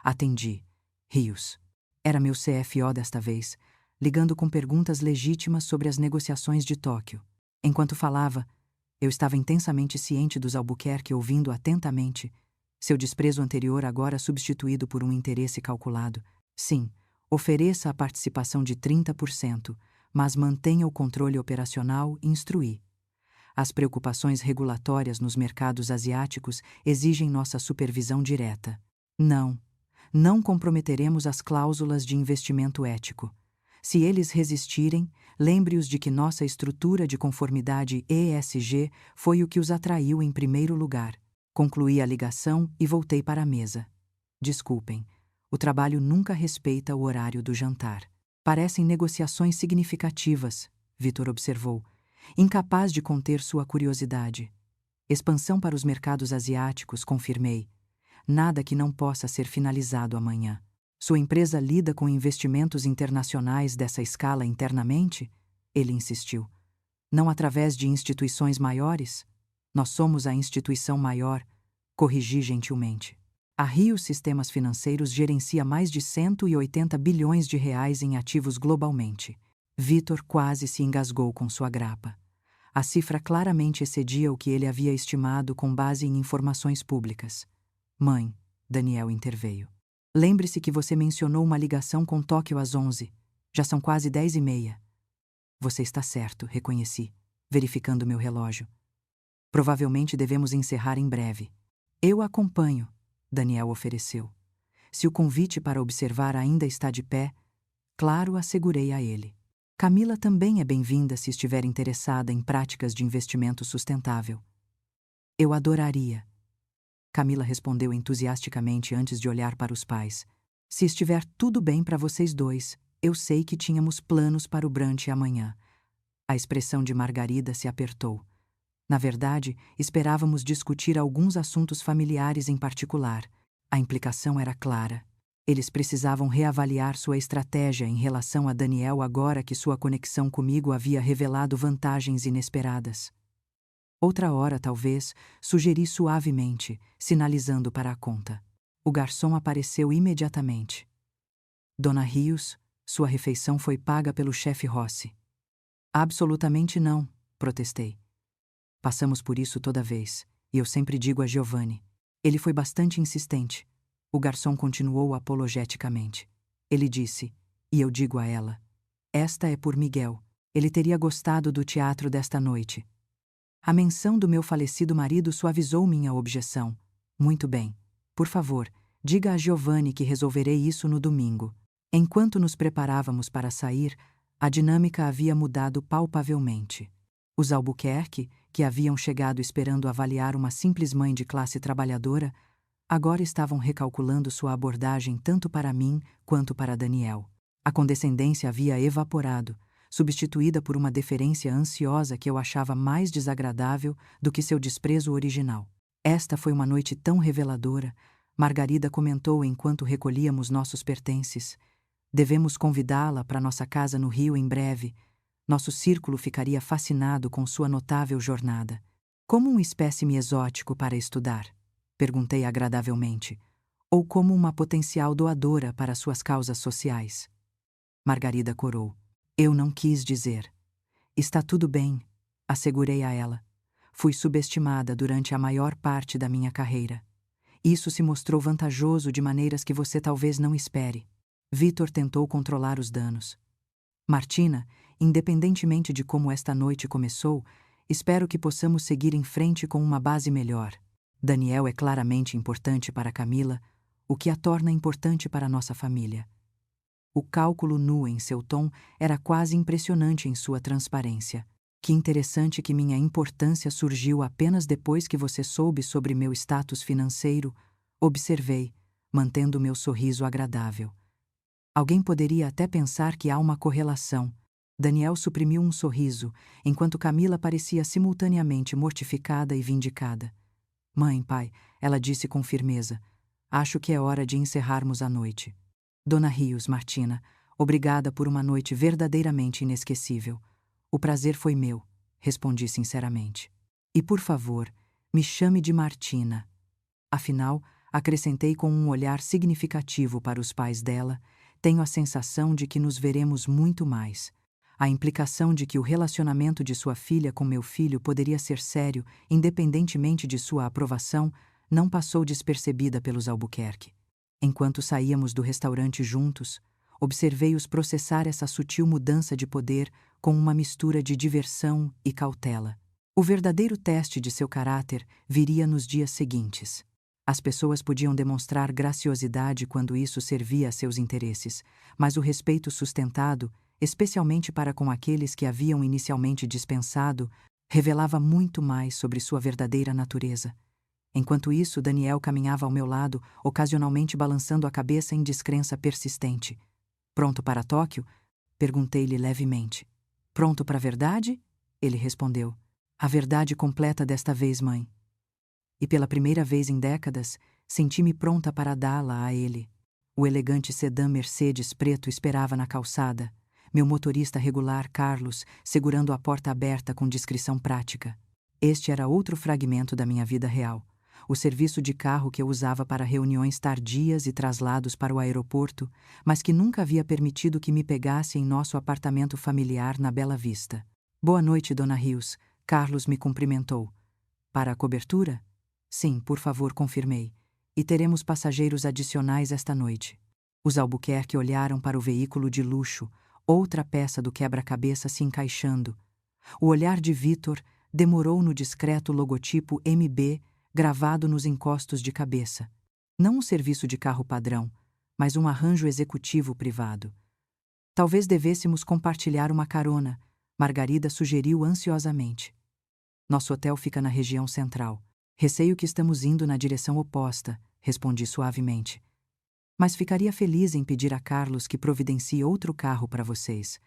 Atendi. Rios. Era meu CFO desta vez, ligando com perguntas legítimas sobre as negociações de Tóquio. Enquanto falava, eu estava intensamente ciente dos Albuquerque ouvindo atentamente, seu desprezo anterior agora substituído por um interesse calculado. Sim, ofereça a participação de 30%, mas mantenha o controle operacional e instruí. As preocupações regulatórias nos mercados asiáticos exigem nossa supervisão direta. Não comprometeremos as cláusulas de investimento ético. Se eles resistirem, lembre-os de que nossa estrutura de conformidade ESG foi o que os atraiu em primeiro lugar. Concluí a ligação e voltei para a mesa. Desculpem, o trabalho nunca respeita o horário do jantar. Parecem negociações significativas, Vitor observou, incapaz de conter sua curiosidade. Expansão para os mercados asiáticos, confirmei. Nada que não possa ser finalizado amanhã. Sua empresa lida com investimentos internacionais dessa escala internamente? Ele insistiu. Não através de instituições maiores? Nós somos a instituição maior, corrigi gentilmente. A Rios Sistemas Financeiros gerencia mais de 180 bilhões de reais em ativos globalmente. Vitor quase se engasgou com sua grapa. A cifra claramente excedia o que ele havia estimado com base em informações públicas. Mãe, Daniel interveio. Lembre-se que você mencionou uma ligação com Tóquio às 11. Já são quase 10h30. Você está certo, reconheci, verificando meu relógio. Provavelmente devemos encerrar em breve. Eu acompanho, Daniel ofereceu. Se o convite para observar ainda está de pé, claro, assegurei a ele. Camila também é bem-vinda se estiver interessada em práticas de investimento sustentável. Eu adoraria. Camila respondeu entusiasticamente antes de olhar para os pais. Se estiver tudo bem para vocês dois, eu sei que tínhamos planos para o brunch amanhã. A expressão de Margarida se apertou. Na verdade, esperávamos discutir alguns assuntos familiares em particular. A implicação era clara. Eles precisavam reavaliar sua estratégia em relação a Daniel agora que sua conexão comigo havia revelado vantagens inesperadas. Outra hora, talvez, sugeri suavemente, sinalizando para a conta. O garçom apareceu imediatamente. Dona Rios, sua refeição foi paga pelo chefe Rossi. Absolutamente não, protestei. Passamos por isso toda vez, e eu sempre digo a Giovanni. Ele foi bastante insistente. O garçom continuou apologeticamente. Ele disse, e eu digo a ela, esta é por Miguel. Ele teria gostado do teatro desta noite. A menção do meu falecido marido suavizou minha objeção. Muito bem. Por favor, diga a Giovanni que resolverei isso no domingo. Enquanto nos preparávamos para sair, a dinâmica havia mudado palpavelmente. Os Albuquerque, que haviam chegado esperando avaliar uma simples mãe de classe trabalhadora, agora estavam recalculando sua abordagem tanto para mim quanto para Daniel. A condescendência havia evaporado, substituída por uma deferência ansiosa que eu achava mais desagradável do que seu desprezo original. Esta foi uma noite tão reveladora, Margarida comentou enquanto recolhíamos nossos pertences. Devemos convidá-la para nossa casa no Rio em breve. Nosso círculo ficaria fascinado com sua notável jornada. Como um espécime exótico para estudar? Perguntei agradavelmente. Ou como uma potencial doadora para suas causas sociais? Margarida corou. Eu não quis dizer. Está tudo bem, assegurei a ela. Fui subestimada durante a maior parte da minha carreira. Isso se mostrou vantajoso de maneiras que você talvez não espere. Vitor tentou controlar os danos. Martina, independentemente de como esta noite começou, espero que possamos seguir em frente com uma base melhor. Daniel é claramente importante para Camila, o que a torna importante para nossa família. O cálculo nu em seu tom era quase impressionante em sua transparência. Que interessante que minha importância surgiu apenas depois que você soube sobre meu status financeiro, observei, mantendo meu sorriso agradável. Alguém poderia até pensar que há uma correlação. Daniel suprimiu um sorriso, enquanto Camila parecia simultaneamente mortificada e vindicada. Mãe, pai, ela disse com firmeza, acho que é hora de encerrarmos a noite. Dona Rios, Martina, obrigada por uma noite verdadeiramente inesquecível. O prazer foi meu, respondi sinceramente. E por favor, me chame de Martina. Afinal, acrescentei com um olhar significativo para os pais dela, tenho a sensação de que nos veremos muito mais. A implicação de que o relacionamento de sua filha com meu filho poderia ser sério, independentemente de sua aprovação, não passou despercebida pelos Albuquerque. Enquanto saíamos do restaurante juntos, observei-os processar essa sutil mudança de poder com uma mistura de diversão e cautela. O verdadeiro teste de seu caráter viria nos dias seguintes. As pessoas podiam demonstrar graciosidade quando isso servia a seus interesses, mas o respeito sustentado, especialmente para com aqueles que haviam inicialmente dispensado, revelava muito mais sobre sua verdadeira natureza. Enquanto isso, Daniel caminhava ao meu lado, ocasionalmente balançando a cabeça em descrença persistente. Pronto para Tóquio? Perguntei-lhe levemente. Pronto para a verdade? Ele respondeu. A verdade completa desta vez, mãe. E pela primeira vez em décadas, senti-me pronta para dá-la a ele. O elegante sedã Mercedes preto esperava na calçada, meu motorista regular, Carlos, segurando a porta aberta com discrição prática. Este era outro fragmento da minha vida real. O serviço de carro que eu usava para reuniões tardias e traslados para o aeroporto, mas que nunca havia permitido que me pegasse em nosso apartamento familiar na Bela Vista. Boa noite, Dona Rios. Carlos me cumprimentou. Para a cobertura? Sim, por favor, confirmei. E teremos passageiros adicionais esta noite. Os Albuquerque olharam para o veículo de luxo, outra peça do quebra-cabeça se encaixando. O olhar de Vitor demorou no discreto logotipo MB gravado nos encostos de cabeça. Não um serviço de carro padrão, mas um arranjo executivo privado. Talvez devêssemos compartilhar uma carona, Margarida sugeriu ansiosamente. Nosso hotel fica na região central. Receio que estamos indo na direção oposta, respondi suavemente. Mas ficaria feliz em pedir a Carlos que providencie outro carro para vocês.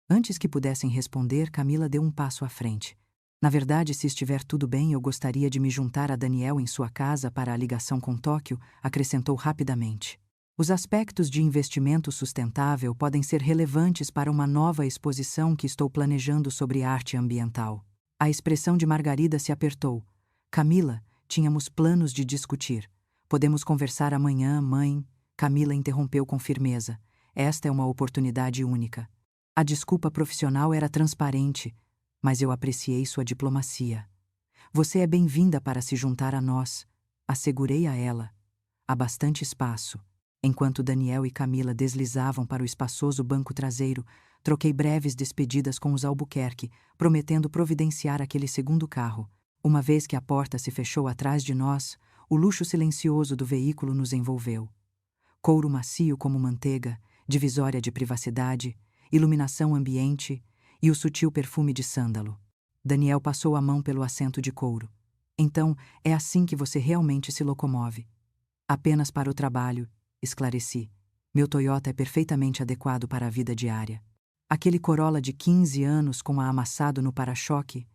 Antes que pudessem responder, Camila deu um passo à frente. Na verdade, se estiver tudo bem, eu gostaria de me juntar a Daniel em sua casa para a ligação com Tóquio, acrescentou rapidamente. Os aspectos de investimento sustentável podem ser relevantes para uma nova exposição que estou planejando sobre arte ambiental. A expressão de Margarida se apertou. Camila, tínhamos planos de discutir. Podemos conversar amanhã, mãe. Camila interrompeu com firmeza. Esta é uma oportunidade única. A desculpa profissional era transparente, mas eu apreciei sua diplomacia. Você é bem-vinda para se juntar a nós, assegurei a ela. Há bastante espaço. Enquanto Daniel e Camila deslizavam para o espaçoso banco traseiro, troquei breves despedidas com os Albuquerque, prometendo providenciar aquele segundo carro. Uma vez que a porta se fechou atrás de nós, o luxo silencioso do veículo nos envolveu. Couro macio como manteiga, divisória de privacidade, iluminação ambiente e o sutil perfume de sândalo. Daniel passou a mão pelo assento de couro. Então, é assim que você realmente se locomove. Apenas para o trabalho, esclareci. Meu Toyota é perfeitamente adequado para a vida diária. Aquele Corolla de 15 anos com amassado no para-choque.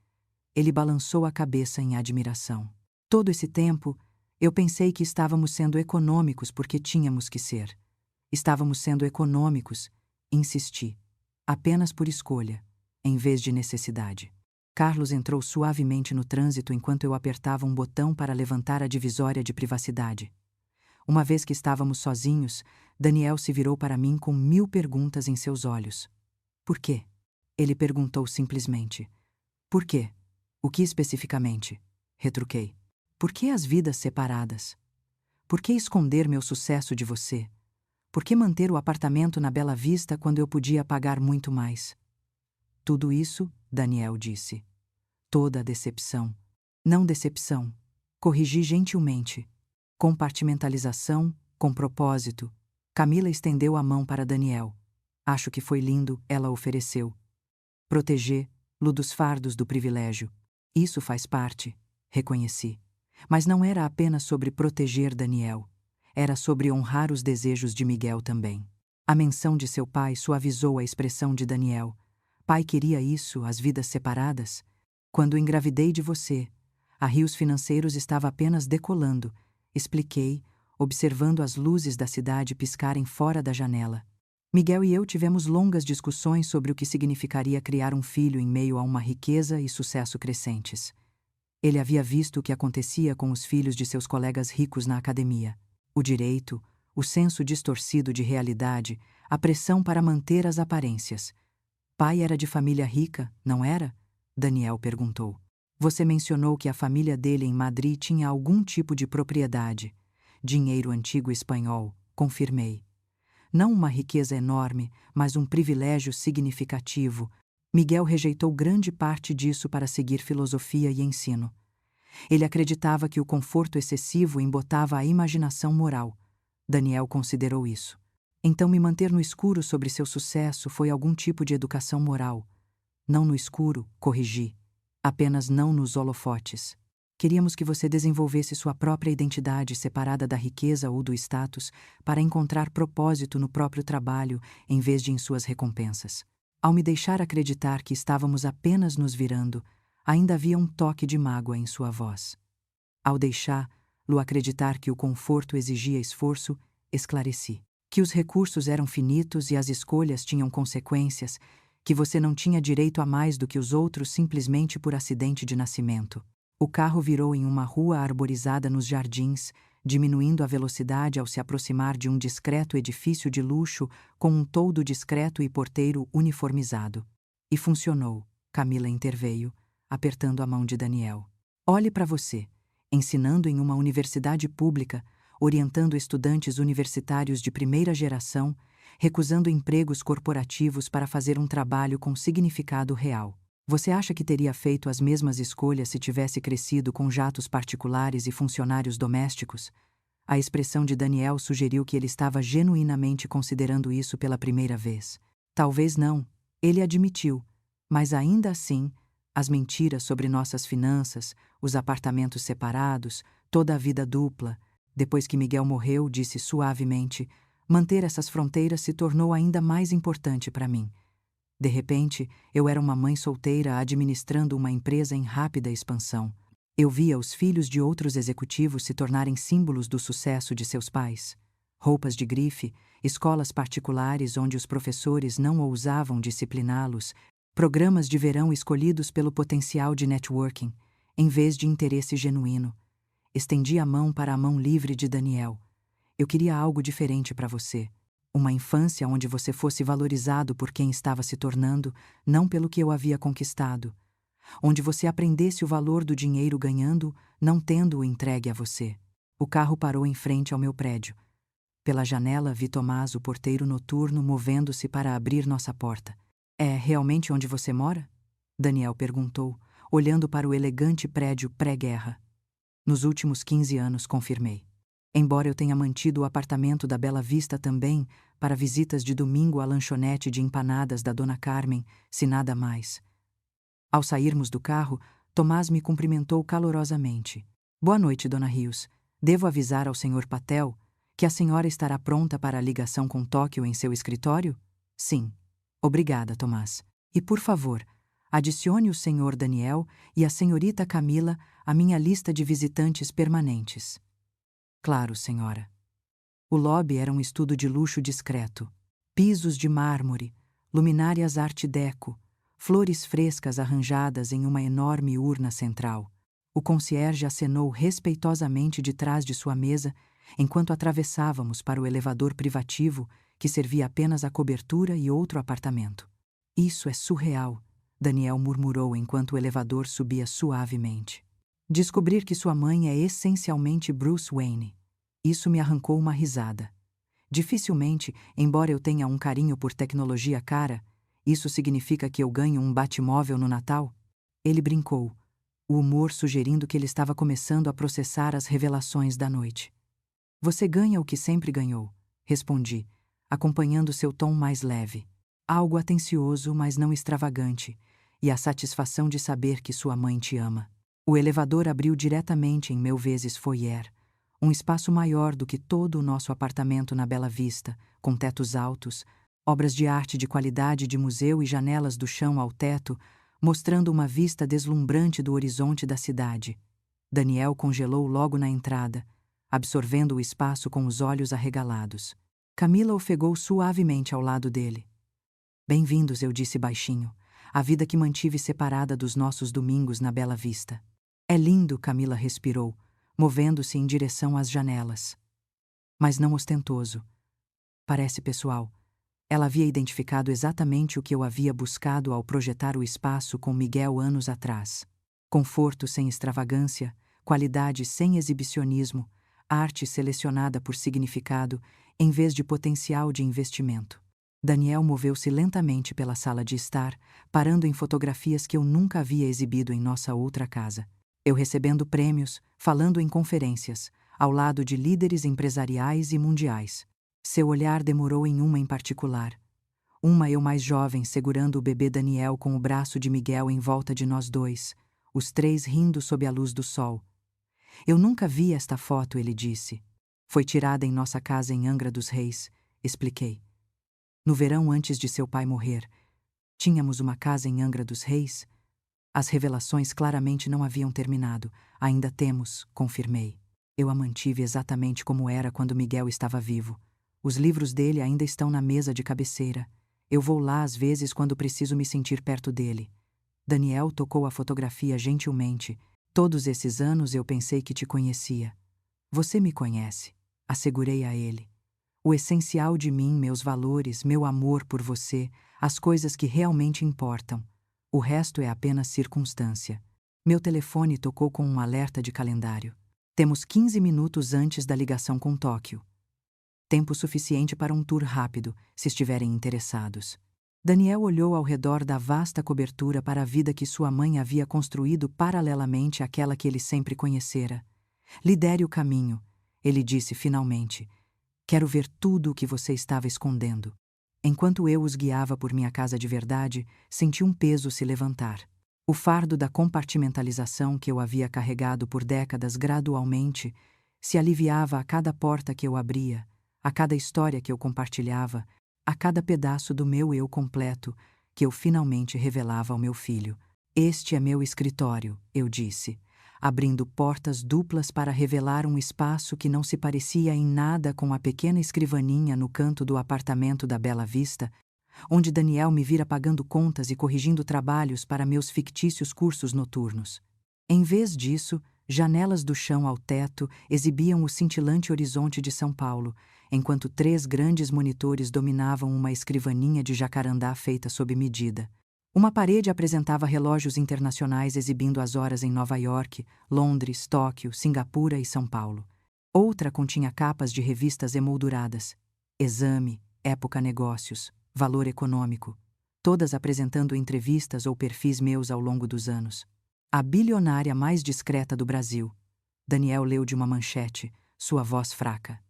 Ele balançou a cabeça em admiração. Todo esse tempo, eu pensei que estávamos sendo econômicos porque tínhamos que ser. Estávamos sendo econômicos, insisti. Apenas por escolha, em vez de necessidade. Carlos entrou suavemente no trânsito enquanto eu apertava um botão para levantar a divisória de privacidade. Uma vez que estávamos sozinhos, Daniel se virou para mim com 1000 perguntas em seus olhos. Por quê? Ele perguntou simplesmente. Por quê? O que especificamente? Retruquei. Por que as vidas separadas? Por que esconder meu sucesso de você? Por que manter o apartamento na Bela Vista quando eu podia pagar muito mais? Tudo isso, Daniel disse. Toda a decepção. Não decepção. Corrigi gentilmente. Compartimentalização, com propósito. Camila estendeu a mão para Daniel. Acho que foi lindo, ela ofereceu. Protegê-lo dos fardos do privilégio. Isso faz parte, reconheci. Mas não era apenas sobre proteger Daniel. Era sobre honrar os desejos de Miguel também. A menção de seu pai suavizou a expressão de Daniel. Pai queria isso, as vidas separadas? Quando engravidei de você, a Rios Financeiros estava apenas decolando, expliquei, observando as luzes da cidade piscarem fora da janela. Miguel e eu tivemos longas discussões sobre o que significaria criar um filho em meio a uma riqueza e sucesso crescentes. Ele havia visto o que acontecia com os filhos de seus colegas ricos na academia. O direito, o senso distorcido de realidade, a pressão para manter as aparências. Pai era de família rica, não era? Daniel perguntou. Você mencionou que a família dele em Madrid tinha algum tipo de propriedade. Dinheiro antigo espanhol, confirmei. Não uma riqueza enorme, mas um privilégio significativo. Miguel rejeitou grande parte disso para seguir filosofia e ensino. Ele acreditava que o conforto excessivo embotava a imaginação moral. Daniel considerou isso. Então me manter no escuro sobre seu sucesso foi algum tipo de educação moral. Não no escuro, corrigi. Apenas não nos holofotes. Queríamos que você desenvolvesse sua própria identidade separada da riqueza ou do status para encontrar propósito no próprio trabalho em vez de em suas recompensas. Ao me deixar acreditar que estávamos apenas nos virando, ainda havia um toque de mágoa em sua voz. Ao deixá-lo acreditar que o conforto exigia esforço, esclareci. Que os recursos eram finitos e as escolhas tinham consequências, que você não tinha direito a mais do que os outros simplesmente por acidente de nascimento. O carro virou em uma rua arborizada nos jardins, diminuindo a velocidade ao se aproximar de um discreto edifício de luxo com um toldo discreto e porteiro uniformizado. E funcionou, Camila interveio, apertando a mão de Daniel. Olhe para você, ensinando em uma universidade pública, orientando estudantes universitários de primeira geração, recusando empregos corporativos para fazer um trabalho com significado real. Você acha que teria feito as mesmas escolhas se tivesse crescido com jatos particulares e funcionários domésticos? A expressão de Daniel sugeriu que ele estava genuinamente considerando isso pela primeira vez. Talvez não, ele admitiu, mas ainda assim, as mentiras sobre nossas finanças, os apartamentos separados, toda a vida dupla. Depois que Miguel morreu, disse suavemente, manter essas fronteiras se tornou ainda mais importante para mim. De repente, eu era uma mãe solteira administrando uma empresa em rápida expansão. Eu via os filhos de outros executivos se tornarem símbolos do sucesso de seus pais. Roupas de grife, escolas particulares onde os professores não ousavam discipliná-los, programas de verão escolhidos pelo potencial de networking, em vez de interesse genuíno. Estendi a mão para a mão livre de Daniel. Eu queria algo diferente para você. Uma infância onde você fosse valorizado por quem estava se tornando, não pelo que eu havia conquistado. Onde você aprendesse o valor do dinheiro ganhando, não tendo-o entregue a você. O carro parou em frente ao meu prédio. Pela janela vi Tomás, o porteiro noturno, movendo-se para abrir nossa porta. É realmente onde você mora? Daniel perguntou, olhando para o elegante prédio pré-guerra. Nos últimos 15 anos, confirmei. Embora eu tenha mantido o apartamento da Bela Vista também, para visitas de domingo à lanchonete de empanadas da Dona Carmen, se nada mais. Ao sairmos do carro, Tomás me cumprimentou calorosamente. Boa noite, Dona Rios. Devo avisar ao Sr. Patel que a senhora estará pronta para a ligação com Tóquio em seu escritório? Sim. Obrigada, Tomás. E por favor, adicione o Sr. Daniel e a senhorita Camila à minha lista de visitantes permanentes. Claro, senhora. O lobby era um estudo de luxo discreto. Pisos de mármore, luminárias art deco, flores frescas arranjadas em uma enorme urna central. O concierge acenou respeitosamente de trás de sua mesa enquanto atravessávamos para o elevador privativo que servia apenas à cobertura e outro apartamento. Isso é surreal, Daniel murmurou enquanto o elevador subia suavemente. Descobrir que sua mãe é essencialmente Bruce Wayne. Isso me arrancou uma risada. Dificilmente, embora eu tenha um carinho por tecnologia cara, isso significa que eu ganho um Batmóvel no Natal? Ele brincou, o humor sugerindo que ele estava começando a processar as revelações da noite. Você ganha o que sempre ganhou, respondi, acompanhando seu tom mais leve. Algo atencioso, mas não extravagante, e a satisfação de saber que sua mãe te ama. O elevador abriu diretamente em meu foyer, um espaço maior do que todo o nosso apartamento na Bela Vista, com tetos altos, obras de arte de qualidade de museu e janelas do chão ao teto, mostrando uma vista deslumbrante do horizonte da cidade. Daniel congelou logo na entrada, absorvendo o espaço com os olhos arregalados. Camila ofegou suavemente ao lado dele. Bem-vindos, eu disse baixinho, a vida que mantive separada dos nossos domingos na Bela Vista. É lindo, Camila respirou, movendo-se em direção às janelas. Mas não ostentoso. Parece pessoal. Ela havia identificado exatamente o que eu havia buscado ao projetar o espaço com Miguel anos atrás. Conforto sem extravagância, qualidade sem exibicionismo, arte selecionada por significado, em vez de potencial de investimento. Daniel moveu-se lentamente pela sala de estar, parando em fotografias que eu nunca havia exibido em nossa outra casa. Eu recebendo prêmios, falando em conferências, ao lado de líderes empresariais e mundiais. Seu olhar demorou em uma em particular. Uma eu mais jovem segurando o bebê Daniel com o braço de Miguel em volta de nós dois, os três rindo sob a luz do sol. Eu nunca vi esta foto, ele disse. Foi tirada em nossa casa em Angra dos Reis, expliquei. No verão antes de seu pai morrer, tínhamos uma casa em Angra dos Reis. As revelações claramente não haviam terminado. Ainda temos, confirmei. Eu a mantive exatamente como era quando Miguel estava vivo. Os livros dele ainda estão na mesa de cabeceira. Eu vou lá às vezes quando preciso me sentir perto dele. Daniel tocou a fotografia gentilmente. Todos esses anos eu pensei que te conhecia. Você me conhece, assegurei a ele. O essencial de mim, meus valores, meu amor por você, as coisas que realmente importam. O resto é apenas circunstância. Meu telefone tocou com um alerta de calendário. Temos 15 minutos antes da ligação com Tóquio. Tempo suficiente para um tour rápido, se estiverem interessados. Daniel olhou ao redor da vasta cobertura para a vida que sua mãe havia construído paralelamente àquela que ele sempre conhecera. Lidere o caminho, ele disse finalmente. Quero ver tudo o que você estava escondendo. Enquanto eu os guiava por minha casa de verdade, senti um peso se levantar. O fardo da compartimentalização que eu havia carregado por décadas gradualmente se aliviava a cada porta que eu abria, a cada história que eu compartilhava, a cada pedaço do meu eu completo que eu finalmente revelava ao meu filho. Este é meu escritório, eu disse, abrindo portas duplas para revelar um espaço que não se parecia em nada com a pequena escrivaninha no canto do apartamento da Bela Vista, onde Daniel me vira pagando contas e corrigindo trabalhos para meus fictícios cursos noturnos. Em vez disso, janelas do chão ao teto exibiam o cintilante horizonte de São Paulo, enquanto 3 grandes monitores dominavam uma escrivaninha de jacarandá feita sob medida. Uma parede apresentava relógios internacionais exibindo as horas em Nova York, Londres, Tóquio, Singapura e São Paulo. Outra continha capas de revistas emolduradas. Exame, Época Negócios, Valor Econômico, todas apresentando entrevistas ou perfis meus ao longo dos anos. A bilionária mais discreta do Brasil. Daniel leu de uma manchete, sua voz fraca.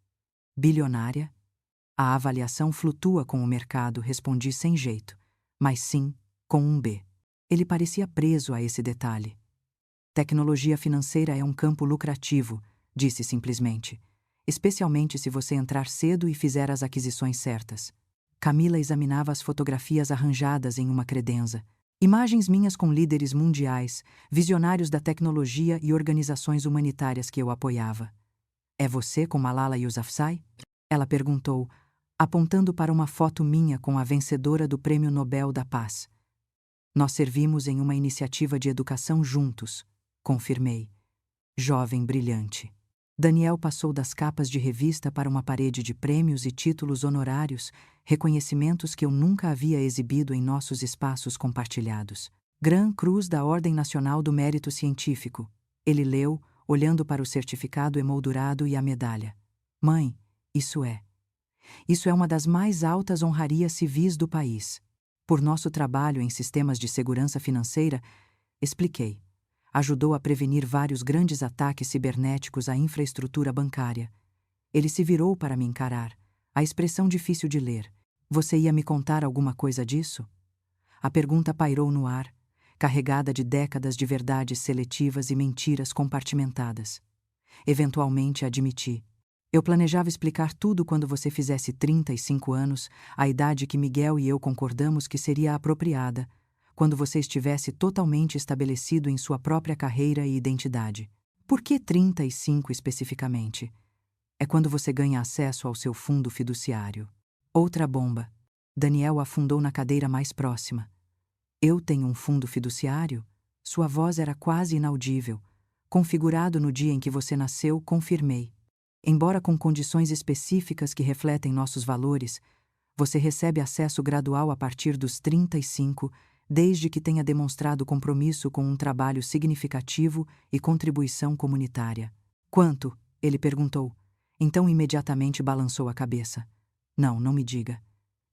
Bilionária? A avaliação flutua com o mercado, respondi sem jeito. Mas sim, com um B. Ele parecia preso a esse detalhe. Tecnologia financeira é um campo lucrativo, disse simplesmente. Especialmente se você entrar cedo e fizer as aquisições certas. Camila examinava as fotografias arranjadas em uma credenza. Imagens minhas com líderes mundiais, visionários da tecnologia e organizações humanitárias que eu apoiava. É você com Malala Yousafzai? Ela perguntou, apontando para uma foto minha com a vencedora do Prêmio Nobel da Paz. Nós servimos em uma iniciativa de educação juntos, confirmei. Jovem brilhante. Daniel passou das capas de revista para uma parede de prêmios e títulos honorários, reconhecimentos que eu nunca havia exibido em nossos espaços compartilhados. Gran Cruz da Ordem Nacional do Mérito Científico. Ele leu, olhando para o certificado emoldurado e a medalha. Mãe, isso é uma das mais altas honrarias civis do país. Por nosso trabalho em sistemas de segurança financeira, expliquei. Ajudou a prevenir vários grandes ataques cibernéticos à infraestrutura bancária. Ele se virou para me encarar, a expressão difícil de ler. Você ia me contar alguma coisa disso? A pergunta pairou no ar, carregada de décadas de verdades seletivas e mentiras compartimentadas. Eventualmente admiti. Eu planejava explicar tudo quando você fizesse 35 anos, a idade que Miguel e eu concordamos que seria apropriada, quando você estivesse totalmente estabelecido em sua própria carreira e identidade. Por que 35 especificamente? É quando você ganha acesso ao seu fundo fiduciário. Outra bomba. Daniel afundou na cadeira mais próxima. Eu tenho um fundo fiduciário? Sua voz era quase inaudível. Configurado no dia em que você nasceu, confirmei. Embora com condições específicas que refletem nossos valores, você recebe acesso gradual a partir dos 35, desde que tenha demonstrado compromisso com um trabalho significativo e contribuição comunitária. Quanto? Ele perguntou. Então imediatamente balançou a cabeça. Não me diga.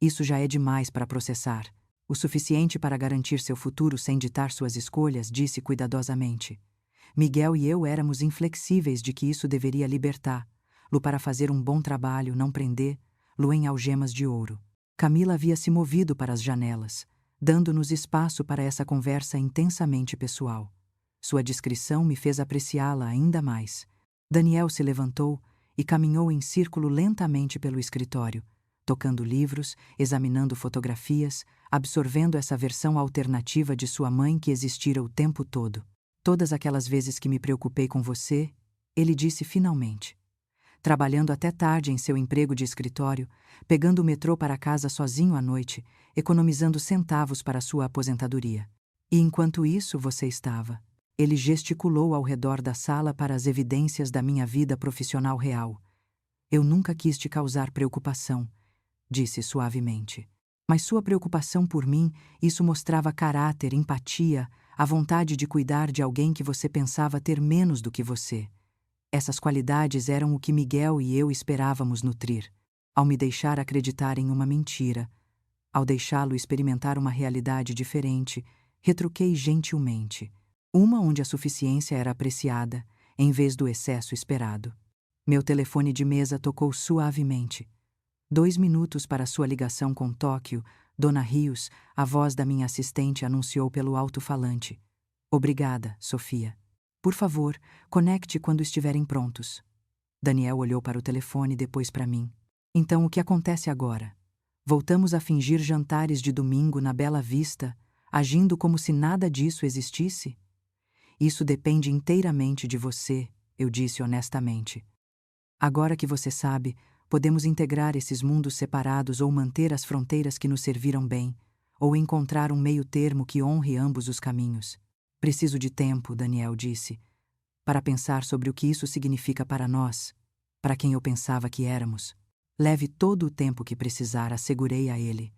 Isso já é demais para processar. O suficiente para garantir seu futuro sem ditar suas escolhas, disse cuidadosamente. Miguel e eu éramos inflexíveis de que isso deveria libertá-lo para fazer um bom trabalho, não prender-lo em algemas de ouro. Camila havia se movido para as janelas, dando-nos espaço para essa conversa intensamente pessoal. Sua descrição me fez apreciá-la ainda mais. Daniel se levantou e caminhou em círculo lentamente pelo escritório, tocando livros, examinando fotografias, absorvendo essa versão alternativa de sua mãe que existira o tempo todo. Todas aquelas vezes que me preocupei com você, ele disse finalmente. Trabalhando até tarde em seu emprego de escritório, pegando o metrô para casa sozinho à noite, economizando centavos para sua aposentadoria. E enquanto isso você estava. Ele gesticulou ao redor da sala para as evidências da minha vida profissional real. Eu nunca quis te causar preocupação, disse suavemente. Mas sua preocupação por mim, isso mostrava caráter, empatia, a vontade de cuidar de alguém que você pensava ter menos do que você. Essas qualidades eram o que Miguel e eu esperávamos nutrir. Ao me deixar acreditar em uma mentira, ao deixá-lo experimentar uma realidade diferente, retruquei gentilmente. Uma onde a suficiência era apreciada, em vez do excesso esperado. Meu telefone de mesa tocou suavemente. 2 minutos para sua ligação com Tóquio, Dona Rios, a voz da minha assistente anunciou pelo alto-falante. Obrigada, Sofia. Por favor, conecte quando estiverem prontos. Daniel olhou para o telefone e depois para mim. Então o que acontece agora? Voltamos a fingir jantares de domingo na Bela Vista, agindo como se nada disso existisse? Isso depende inteiramente de você, eu disse honestamente. Agora que você sabe, podemos integrar esses mundos separados ou manter as fronteiras que nos serviram bem, ou encontrar um meio-termo que honre ambos os caminhos. Preciso de tempo, Daniel disse, para pensar sobre o que isso significa para nós, para quem eu pensava que éramos. Leve todo o tempo que precisar, assegurei a ele.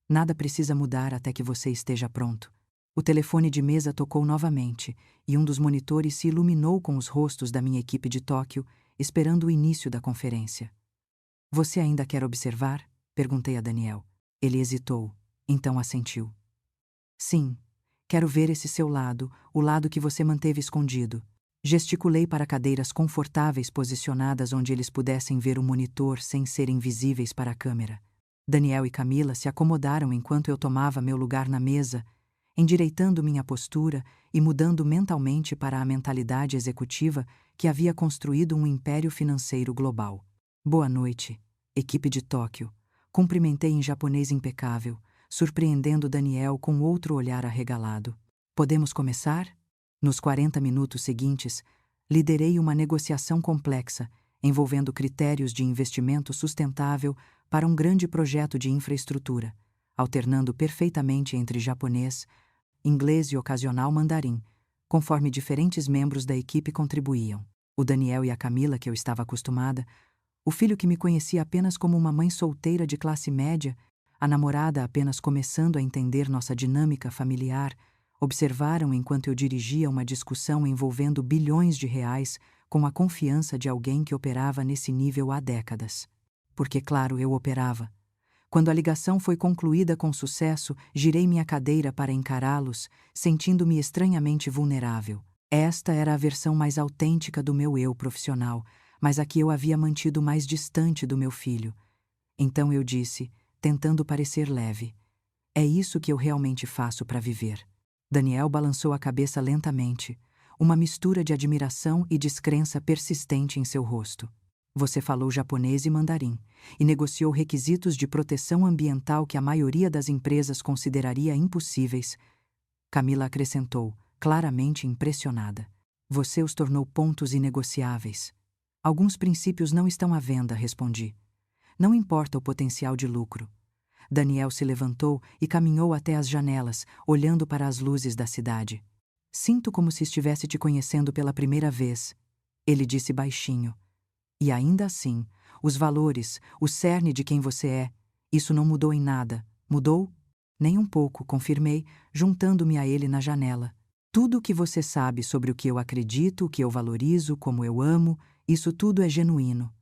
Nada precisa mudar até que você esteja pronto. O telefone de mesa tocou novamente, e um dos monitores se iluminou com os rostos da minha equipe de Tóquio, esperando o início da conferência. Você ainda quer observar? Perguntei a Daniel. Ele hesitou, então assentiu. Sim, quero ver esse seu lado, o lado que você manteve escondido. Gesticulei para cadeiras confortáveis posicionadas onde eles pudessem ver o monitor sem serem visíveis para a câmera. Daniel e Camila se acomodaram enquanto eu tomava meu lugar na mesa, endireitando minha postura e mudando mentalmente para a mentalidade executiva que havia construído um império financeiro global. Boa noite, equipe de Tóquio. Cumprimentei em japonês impecável, surpreendendo Daniel com outro olhar arregalado. Podemos começar? Nos 40 minutos seguintes, liderei uma negociação complexa, envolvendo critérios de investimento sustentável para um grande projeto de infraestrutura, alternando perfeitamente entre japonês, inglês e ocasional mandarim, conforme diferentes membros da equipe contribuíam. O Daniel e a Camila, que eu estava acostumada, o filho que me conhecia apenas como uma mãe solteira de classe média, a namorada apenas começando a entender nossa dinâmica familiar, observaram enquanto eu dirigia uma discussão envolvendo bilhões de reais com a confiança de alguém que operava nesse nível há décadas. Porque, claro, eu operava. Quando a ligação foi concluída com sucesso, girei minha cadeira para encará-los, sentindo-me estranhamente vulnerável. Esta era a versão mais autêntica do meu eu profissional, mas a que eu havia mantido mais distante do meu filho. Então eu disse, tentando parecer leve: é isso que eu realmente faço para viver. Daniel balançou a cabeça lentamente, uma mistura de admiração e descrença persistente em seu rosto. Você falou japonês e mandarim, e negociou requisitos de proteção ambiental que a maioria das empresas consideraria impossíveis. Camila acrescentou, claramente impressionada. Você os tornou pontos inegociáveis. Alguns princípios não estão à venda, respondi. Não importa o potencial de lucro. Daniel se levantou e caminhou até as janelas, olhando para as luzes da cidade. Sinto como se estivesse te conhecendo pela primeira vez, ele disse baixinho. E ainda assim, os valores, o cerne de quem você é, isso não mudou em nada. Mudou? Nem um pouco, confirmei, juntando-me a ele na janela. Tudo o que você sabe sobre o que eu acredito, o que eu valorizo, como eu amo, isso tudo é genuíno.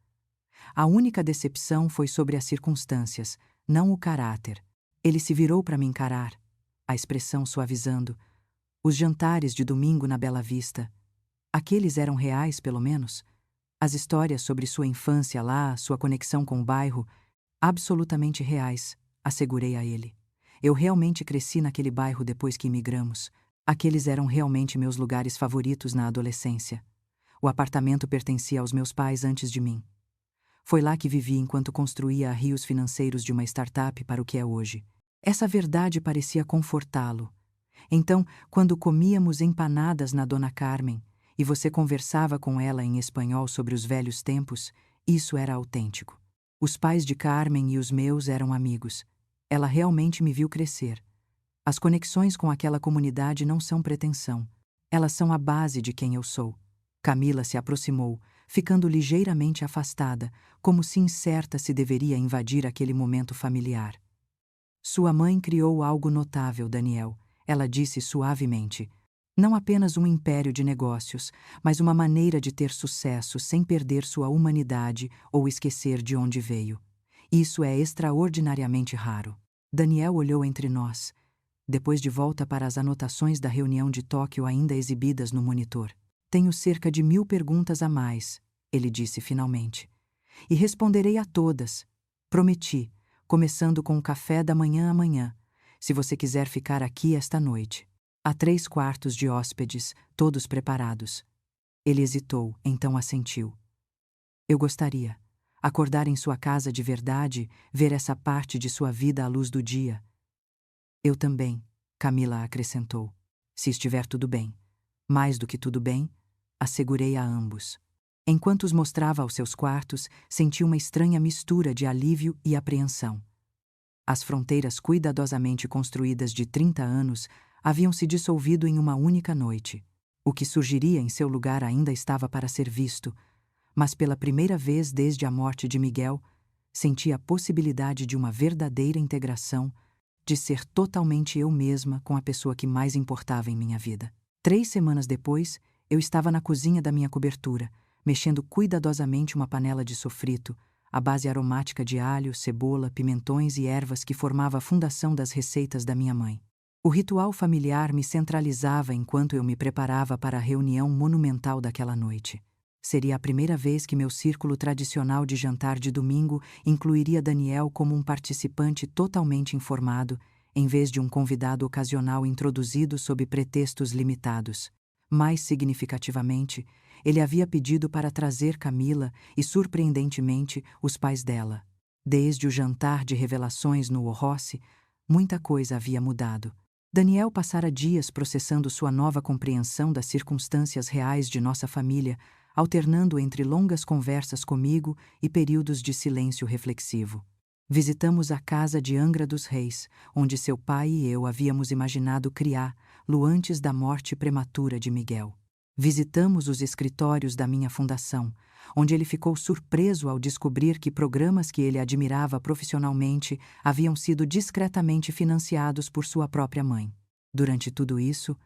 A única decepção foi sobre as circunstâncias, não o caráter. Ele se virou para me encarar, a expressão suavizando. Os jantares de domingo na Bela Vista. Aqueles eram reais, pelo menos? As histórias sobre sua infância lá, sua conexão com o bairro, absolutamente reais, assegurei a ele. Eu realmente cresci naquele bairro depois que imigramos. Aqueles eram realmente meus lugares favoritos na adolescência. O apartamento pertencia aos meus pais antes de mim. Foi lá que vivi enquanto construía rios financeiros de uma startup para o que é hoje. Essa verdade parecia confortá-lo. Então, quando comíamos empanadas na Dona Carmen, e você conversava com ela em espanhol sobre os velhos tempos, isso era autêntico. Os pais de Carmen e os meus eram amigos. Ela realmente me viu crescer. As conexões com aquela comunidade não são pretensão. Elas são a base de quem eu sou. Camila se aproximou, ficando ligeiramente afastada, como se incerta se deveria invadir aquele momento familiar. Sua mãe criou algo notável, Daniel, ela disse suavemente. Não apenas um império de negócios, mas uma maneira de ter sucesso sem perder sua humanidade ou esquecer de onde veio. Isso é extraordinariamente raro. Daniel olhou entre nós, depois de volta para as anotações da reunião de Tóquio ainda exibidas no monitor. Tenho cerca de 1000 perguntas a mais, ele disse finalmente. E responderei a todas. Prometi, começando com o café da manhã amanhã, se você quiser ficar aqui esta noite. Há 3 quartos de hóspedes, todos preparados. Ele hesitou, então assentiu. Eu gostaria. Acordar em sua casa de verdade, ver essa parte de sua vida à luz do dia. Eu também, Camila acrescentou. Se estiver tudo bem. Mais do que tudo bem, assegurei a ambos. Enquanto os mostrava aos seus quartos, senti uma estranha mistura de alívio e apreensão. As fronteiras cuidadosamente construídas de 30 anos haviam se dissolvido em uma única noite. O que surgiria em seu lugar ainda estava para ser visto, mas pela primeira vez desde a morte de Miguel, senti a possibilidade de uma verdadeira integração, de ser totalmente eu mesma com a pessoa que mais importava em minha vida. 3 semanas depois, eu estava na cozinha da minha cobertura, mexendo cuidadosamente uma panela de sofrito, a base aromática de alho, cebola, pimentões e ervas que formava a fundação das receitas da minha mãe. O ritual familiar me centralizava enquanto eu me preparava para a reunião monumental daquela noite. Seria a primeira vez que meu círculo tradicional de jantar de domingo incluiria Daniel como um participante totalmente informado, em vez de um convidado ocasional introduzido sob pretextos limitados. Mais significativamente, ele havia pedido para trazer Camila e, surpreendentemente, os pais dela. Desde o jantar de revelações no Rossi, muita coisa havia mudado. Daniel passara dias processando sua nova compreensão das circunstâncias reais de nossa família, alternando entre longas conversas comigo e períodos de silêncio reflexivo. Visitamos a casa de Angra dos Reis, onde seu pai e eu havíamos imaginado criá-lo antes da morte prematura de Miguel. Visitamos os escritórios da minha fundação, onde ele ficou surpreso ao descobrir que programas que ele admirava profissionalmente haviam sido discretamente financiados por sua própria mãe. Durante tudo isso,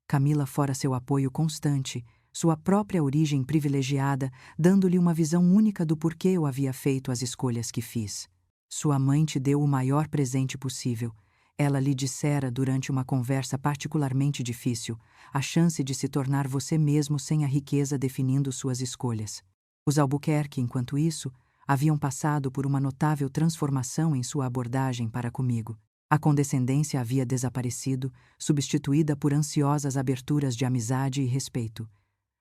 Camila fora seu apoio constante, sua própria origem privilegiada, dando-lhe uma visão única do porquê eu havia feito as escolhas que fiz. Sua mãe te deu o maior presente possível. Ela lhe dissera durante uma conversa particularmente difícil, a chance de se tornar você mesmo sem a riqueza definindo suas escolhas. Os Albuquerque, enquanto isso, haviam passado por uma notável transformação em sua abordagem para comigo. A condescendência havia desaparecido, substituída por ansiosas aberturas de amizade e respeito.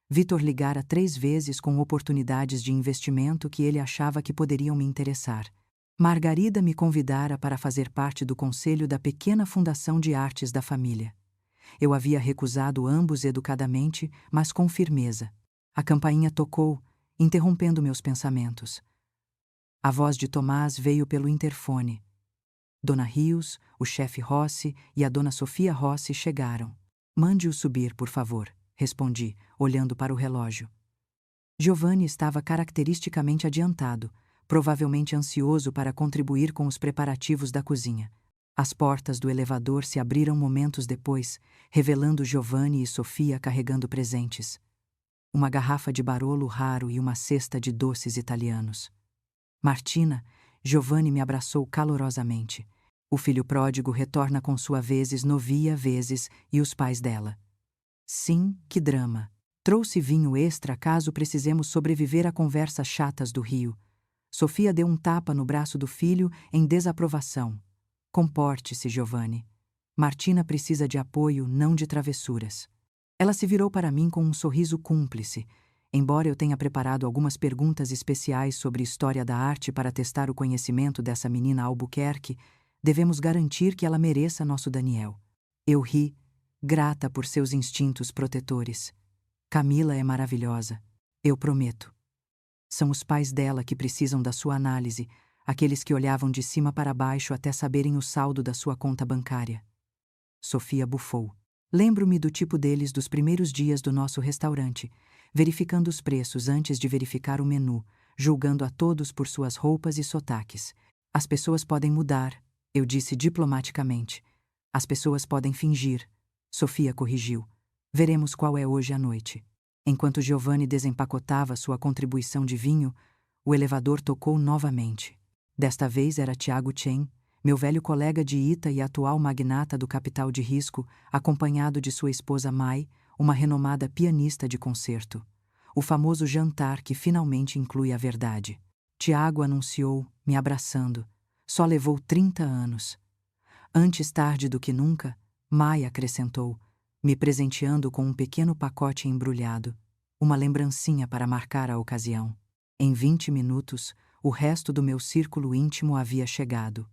Vitor ligara 3 vezes com oportunidades de investimento que ele achava que poderiam me interessar. Margarida me convidara para fazer parte do conselho da pequena fundação de artes da família. Eu havia recusado ambos educadamente, mas com firmeza. A campainha tocou, interrompendo meus pensamentos. A voz de Tomás veio pelo interfone. Dona Rios, o chefe Rossi e a Dona Sofia Rossi chegaram. Mande-o subir, por favor, respondi, olhando para o relógio. Giovanni estava caracteristicamente adiantado, provavelmente ansioso para contribuir com os preparativos da cozinha. As portas do elevador se abriram momentos depois, revelando Giovanni e Sofia carregando presentes. Uma garrafa de Barolo raro e uma cesta de doces italianos. Martina, Giovanni me abraçou calorosamente. O filho pródigo retorna com sua Novia e os pais dela. Sim, que drama. Trouxe vinho extra caso precisemos sobreviver a conversas chatas do Rio. Sofia deu um tapa no braço do filho em desaprovação. Comporte-se, Giovanni. Martina precisa de apoio, não de travessuras. Ela se virou para mim com um sorriso cúmplice. Embora eu tenha preparado algumas perguntas especiais sobre história da arte para testar o conhecimento dessa menina Albuquerque, devemos garantir que ela mereça nosso Daniel. Eu ri, grata por seus instintos protetores. Camila é maravilhosa. Eu prometo. São os pais dela que precisam da sua análise, aqueles que olhavam de cima para baixo até saberem o saldo da sua conta bancária. Sofia bufou. Lembro-me do tipo deles dos primeiros dias do nosso restaurante, verificando os preços antes de verificar o menu, julgando a todos por suas roupas e sotaques. As pessoas podem mudar, eu disse diplomaticamente. As pessoas podem fingir. Sofia corrigiu. Veremos qual é hoje à noite. Enquanto Giovanni desempacotava sua contribuição de vinho, o elevador tocou novamente. Desta vez era Tiago Chen, meu velho colega de Ita e atual magnata do capital de risco, acompanhado de sua esposa Mai, uma renomada pianista de concerto. O famoso jantar que finalmente inclui a verdade. Tiago anunciou, me abraçando. Só levou 30 anos. Antes tarde do que nunca, Mai acrescentou, me presenteando com um pequeno pacote embrulhado, uma lembrancinha para marcar a ocasião. Em 20 minutos, o resto do meu círculo íntimo havia chegado.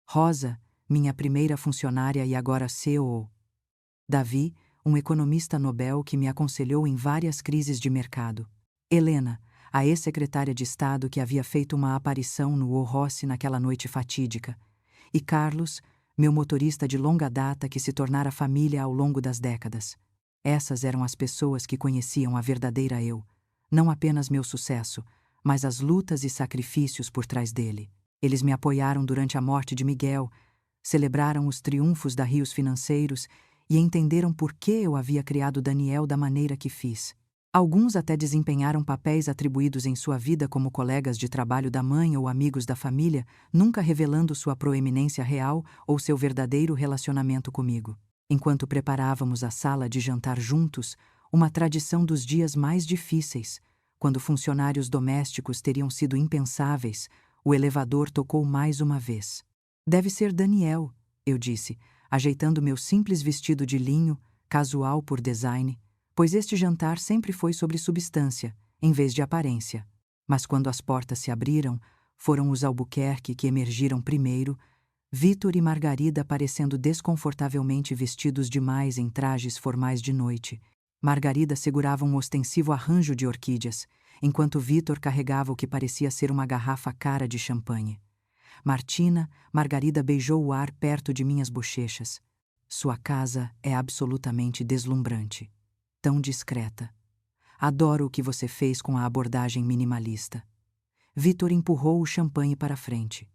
Rosa, minha primeira funcionária e agora CEO. Davi, um economista Nobel que me aconselhou em várias crises de mercado. Helena, a ex-secretária de Estado que havia feito uma aparição no Rossi naquela noite fatídica. E Carlos, meu motorista de longa data que se tornara família ao longo das décadas. Essas eram as pessoas que conheciam a verdadeira eu, não apenas meu sucesso, mas as lutas e sacrifícios por trás dele. Eles me apoiaram durante a morte de Miguel, celebraram os triunfos da Rios Financeiros e entenderam por que eu havia criado Daniel da maneira que fiz. Alguns até desempenharam papéis atribuídos em sua vida como colegas de trabalho da mãe ou amigos da família, nunca revelando sua proeminência real ou seu verdadeiro relacionamento comigo. Enquanto preparávamos a sala de jantar juntos, uma tradição dos dias mais difíceis, quando funcionários domésticos teriam sido impensáveis, o elevador tocou mais uma vez. Deve ser Daniel, eu disse, ajeitando meu simples vestido de linho, casual por design, pois este jantar sempre foi sobre substância, em vez de aparência. Mas quando as portas se abriram, foram os Albuquerque que emergiram primeiro, Vitor e Margarida parecendo desconfortavelmente vestidos demais em trajes formais de noite. Margarida segurava um ostensivo arranjo de orquídeas, enquanto Vitor carregava o que parecia ser uma garrafa cara de champanhe. Margarida beijou o ar perto de minhas bochechas. Sua casa é absolutamente deslumbrante. Tão discreta. Adoro o que você fez com a abordagem minimalista. Vitor empurrou o champanhe para frente.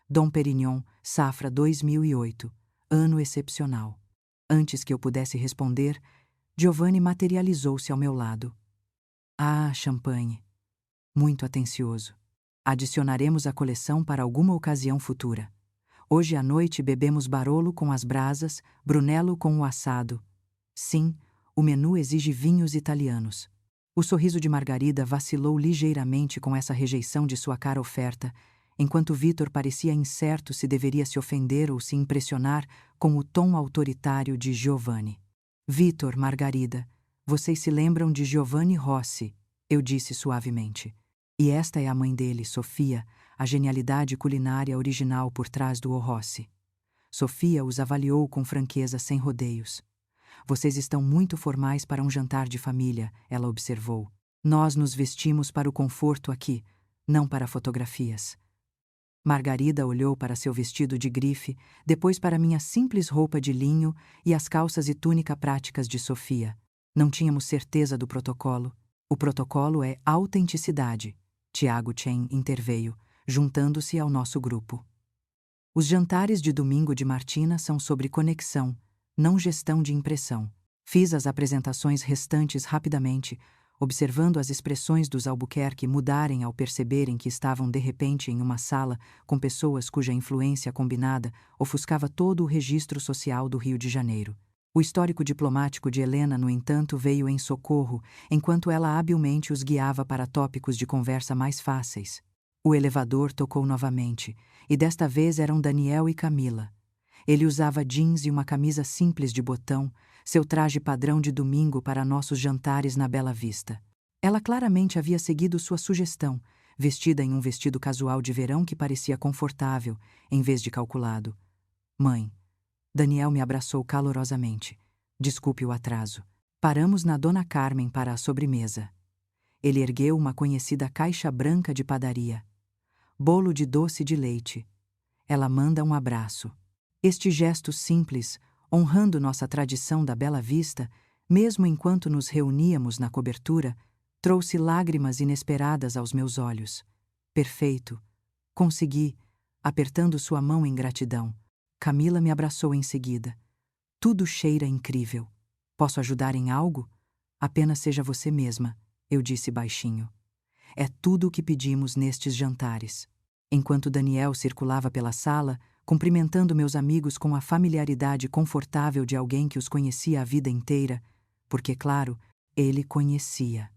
Dom Perignon, safra 2008, ano excepcional. Antes que eu pudesse responder, Giovanni materializou-se ao meu lado. Ah, champanhe. Muito atencioso. Adicionaremos a coleção para alguma ocasião futura. Hoje à noite bebemos Barolo com as brasas, Brunello com o assado. Sim, o menu exige vinhos italianos. O sorriso de Margarida vacilou ligeiramente com essa rejeição de sua cara oferta, enquanto Vitor parecia incerto se deveria se ofender ou se impressionar com o tom autoritário de Giovanni. Vitor, Margarida, vocês se lembram de Giovanni Rossi, eu disse suavemente. E esta é a mãe dele, Sofia, a genialidade culinária original por trás do O Rossi. Sofia os avaliou com franqueza sem rodeios. Vocês estão muito formais para um jantar de família, ela observou. Nós nos vestimos para o conforto aqui, não para fotografias. Margarida olhou para seu vestido de grife, depois para minha simples roupa de linho e as calças e túnica práticas de Sofia. Não tínhamos certeza do protocolo. O protocolo é autenticidade. Tiago Chen interveio, juntando-se ao nosso grupo. Os jantares de domingo de Martina são sobre conexão, não gestão de impressão. Fiz as apresentações restantes rapidamente, observando as expressões dos Albuquerque mudarem ao perceberem que estavam de repente em uma sala com pessoas cuja influência combinada ofuscava todo o registro social do Rio de Janeiro. O histórico diplomático de Helena, no entanto, veio em socorro, enquanto ela habilmente os guiava para tópicos de conversa mais fáceis. O elevador tocou novamente, e desta vez eram Daniel e Camila. Ele usava jeans e uma camisa simples de botão, seu traje padrão de domingo para nossos jantares na Bela Vista. Ela claramente havia seguido sua sugestão, vestida em um vestido casual de verão que parecia confortável, em vez de calculado. Mãe. Daniel me abraçou calorosamente. Desculpe o atraso. Paramos na Dona Carmen para a sobremesa. Ele ergueu uma conhecida caixa branca de padaria. Bolo de doce de leite. Ela manda um abraço. Este gesto simples, honrando nossa tradição da Bela Vista, mesmo enquanto nos reuníamos na cobertura, trouxe lágrimas inesperadas aos meus olhos. Perfeito. Consegui, apertando sua mão em gratidão. Camila me abraçou em seguida. Tudo cheira incrível. Posso ajudar em algo? Apenas seja você mesma, eu disse baixinho. É tudo o que pedimos nestes jantares. Enquanto Daniel circulava pela sala, cumprimentando meus amigos com a familiaridade confortável de alguém que os conhecia a vida inteira, porque, claro, ele conhecia.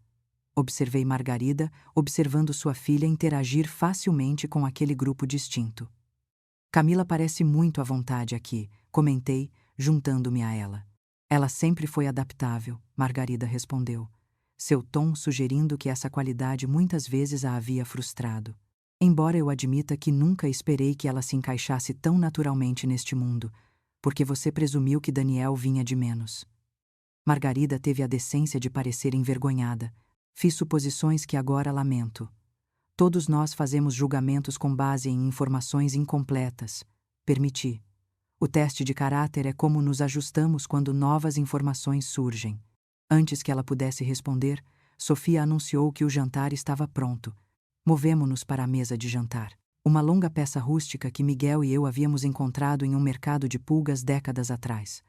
Observei Margarida, observando sua filha interagir facilmente com aquele grupo distinto. Camila parece muito à vontade aqui, comentei, juntando-me a ela. Ela sempre foi adaptável, Margarida respondeu, seu tom sugerindo que essa qualidade muitas vezes a havia frustrado. Embora eu admita que nunca esperei que ela se encaixasse tão naturalmente neste mundo, porque você presumiu que Daniel vinha de menos. Margarida teve a decência de parecer envergonhada. Fiz suposições que agora lamento. Todos nós fazemos julgamentos com base em informações incompletas. Permiti. O teste de caráter é como nos ajustamos quando novas informações surgem. Antes que ela pudesse responder, Sofia anunciou que o jantar estava pronto. Movemo-nos para a mesa de jantar. Uma longa peça rústica que Miguel e eu havíamos encontrado em um mercado de pulgas décadas atrás.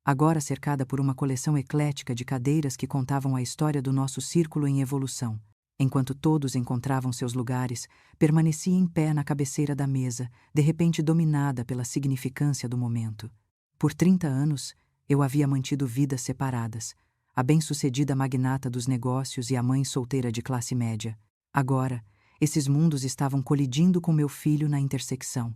Agora cercada por uma coleção eclética de cadeiras que contavam a história do nosso círculo em evolução. Enquanto todos encontravam seus lugares, permanecia em pé na cabeceira da mesa, de repente dominada pela significância do momento. Por 30 anos, eu havia mantido vidas separadas, a bem-sucedida magnata dos negócios e a mãe solteira de classe média. Agora, esses mundos estavam colidindo com meu filho na intersecção,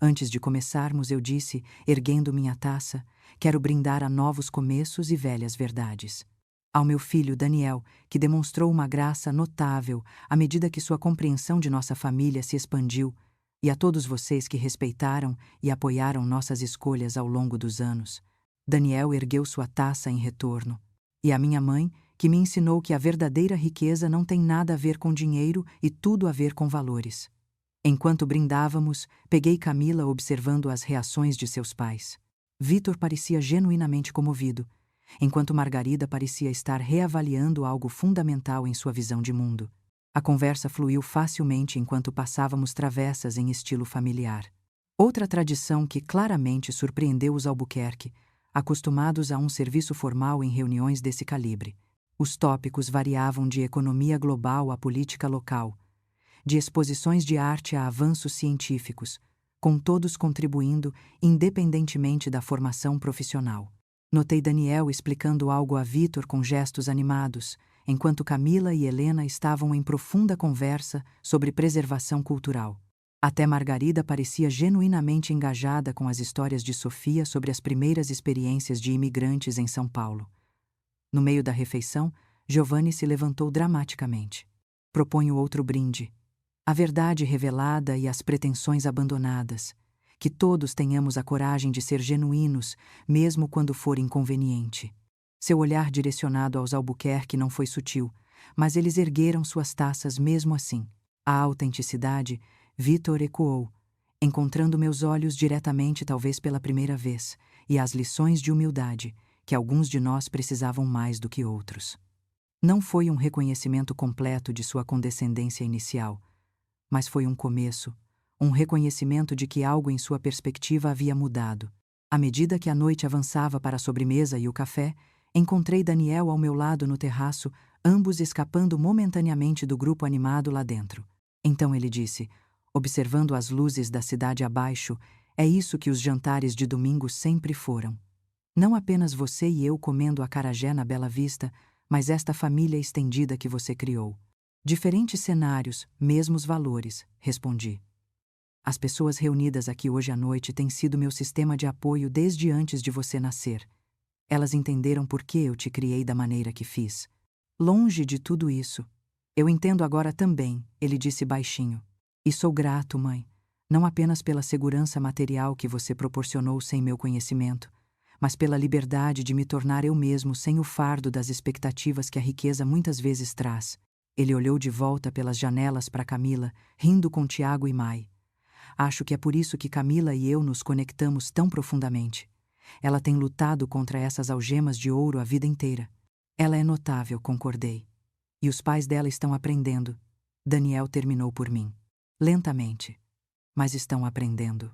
Antes de começarmos, eu disse, erguendo minha taça, quero brindar a novos começos e velhas verdades. Ao meu filho Daniel, que demonstrou uma graça notável à medida que sua compreensão de nossa família se expandiu, e a todos vocês que respeitaram e apoiaram nossas escolhas ao longo dos anos. Daniel ergueu sua taça em retorno. E a minha mãe, que me ensinou que a verdadeira riqueza não tem nada a ver com dinheiro e tudo a ver com valores. Enquanto brindávamos, peguei Camila observando as reações de seus pais. Vitor parecia genuinamente comovido, enquanto Margarida parecia estar reavaliando algo fundamental em sua visão de mundo. A conversa fluiu facilmente enquanto passávamos travessas em estilo familiar. Outra tradição que claramente surpreendeu os Albuquerque, acostumados a um serviço formal em reuniões desse calibre. Os tópicos variavam de economia global à política local, de exposições de arte a avanços científicos, com todos contribuindo independentemente da formação profissional. Notei Daniel explicando algo a Vitor com gestos animados, enquanto Camila e Helena estavam em profunda conversa sobre preservação cultural. Até Margarida parecia genuinamente engajada com as histórias de Sofia sobre as primeiras experiências de imigrantes em São Paulo. No meio da refeição, Giovanni se levantou dramaticamente. Proponho outro brinde. A verdade revelada e as pretensões abandonadas. Que todos tenhamos a coragem de ser genuínos, mesmo quando for inconveniente. Seu olhar direcionado aos Albuquerque não foi sutil, mas eles ergueram suas taças mesmo assim. A autenticidade, Vitor ecoou, encontrando meus olhos diretamente talvez pela primeira vez, e as lições de humildade, que alguns de nós precisavam mais do que outros. Não foi um reconhecimento completo de sua condescendência inicial, mas foi um começo, um reconhecimento de que algo em sua perspectiva havia mudado. À medida que a noite avançava para a sobremesa e o café, encontrei Daniel ao meu lado no terraço, ambos escapando momentaneamente do grupo animado lá dentro. Então ele disse, observando as luzes da cidade abaixo, é isso que os jantares de domingo sempre foram. Não apenas você e eu comendo acarajé na Bela Vista, mas esta família estendida que você criou. Diferentes cenários, mesmos valores, respondi. As pessoas reunidas aqui hoje à noite têm sido meu sistema de apoio desde antes de você nascer. Elas entenderam por que eu te criei da maneira que fiz. Longe de tudo isso. Eu entendo agora também, ele disse baixinho. E sou grato, mãe, não apenas pela segurança material que você proporcionou sem meu conhecimento, mas pela liberdade de me tornar eu mesmo sem o fardo das expectativas que a riqueza muitas vezes traz. Ele olhou de volta pelas janelas para Camila, rindo com Tiago e Mai. Acho que é por isso que Camila e eu nos conectamos tão profundamente. Ela tem lutado contra essas algemas de ouro a vida inteira. Ela é notável, concordei. E os pais dela estão aprendendo. Daniel terminou por mim. Lentamente. Mas estão aprendendo.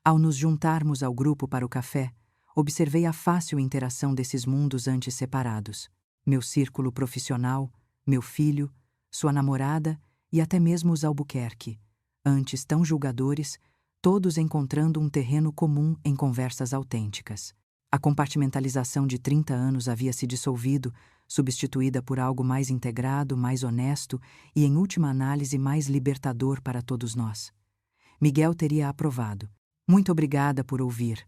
Ao nos juntarmos ao grupo para o café, observei a fácil interação desses mundos antes separados. Meu círculo profissional, meu filho, sua namorada e até mesmo os Albuquerque, antes tão julgadores, todos encontrando um terreno comum em conversas autênticas. A compartimentalização de 30 anos havia se dissolvido, substituída por algo mais integrado, mais honesto e, em última análise, mais libertador para todos nós. Miguel teria aprovado. Muito obrigada por ouvir.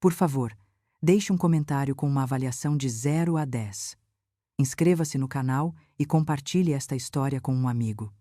Por favor, deixe um comentário com uma avaliação de 0 a 10. Inscreva-se no canal e compartilhe esta história com um amigo.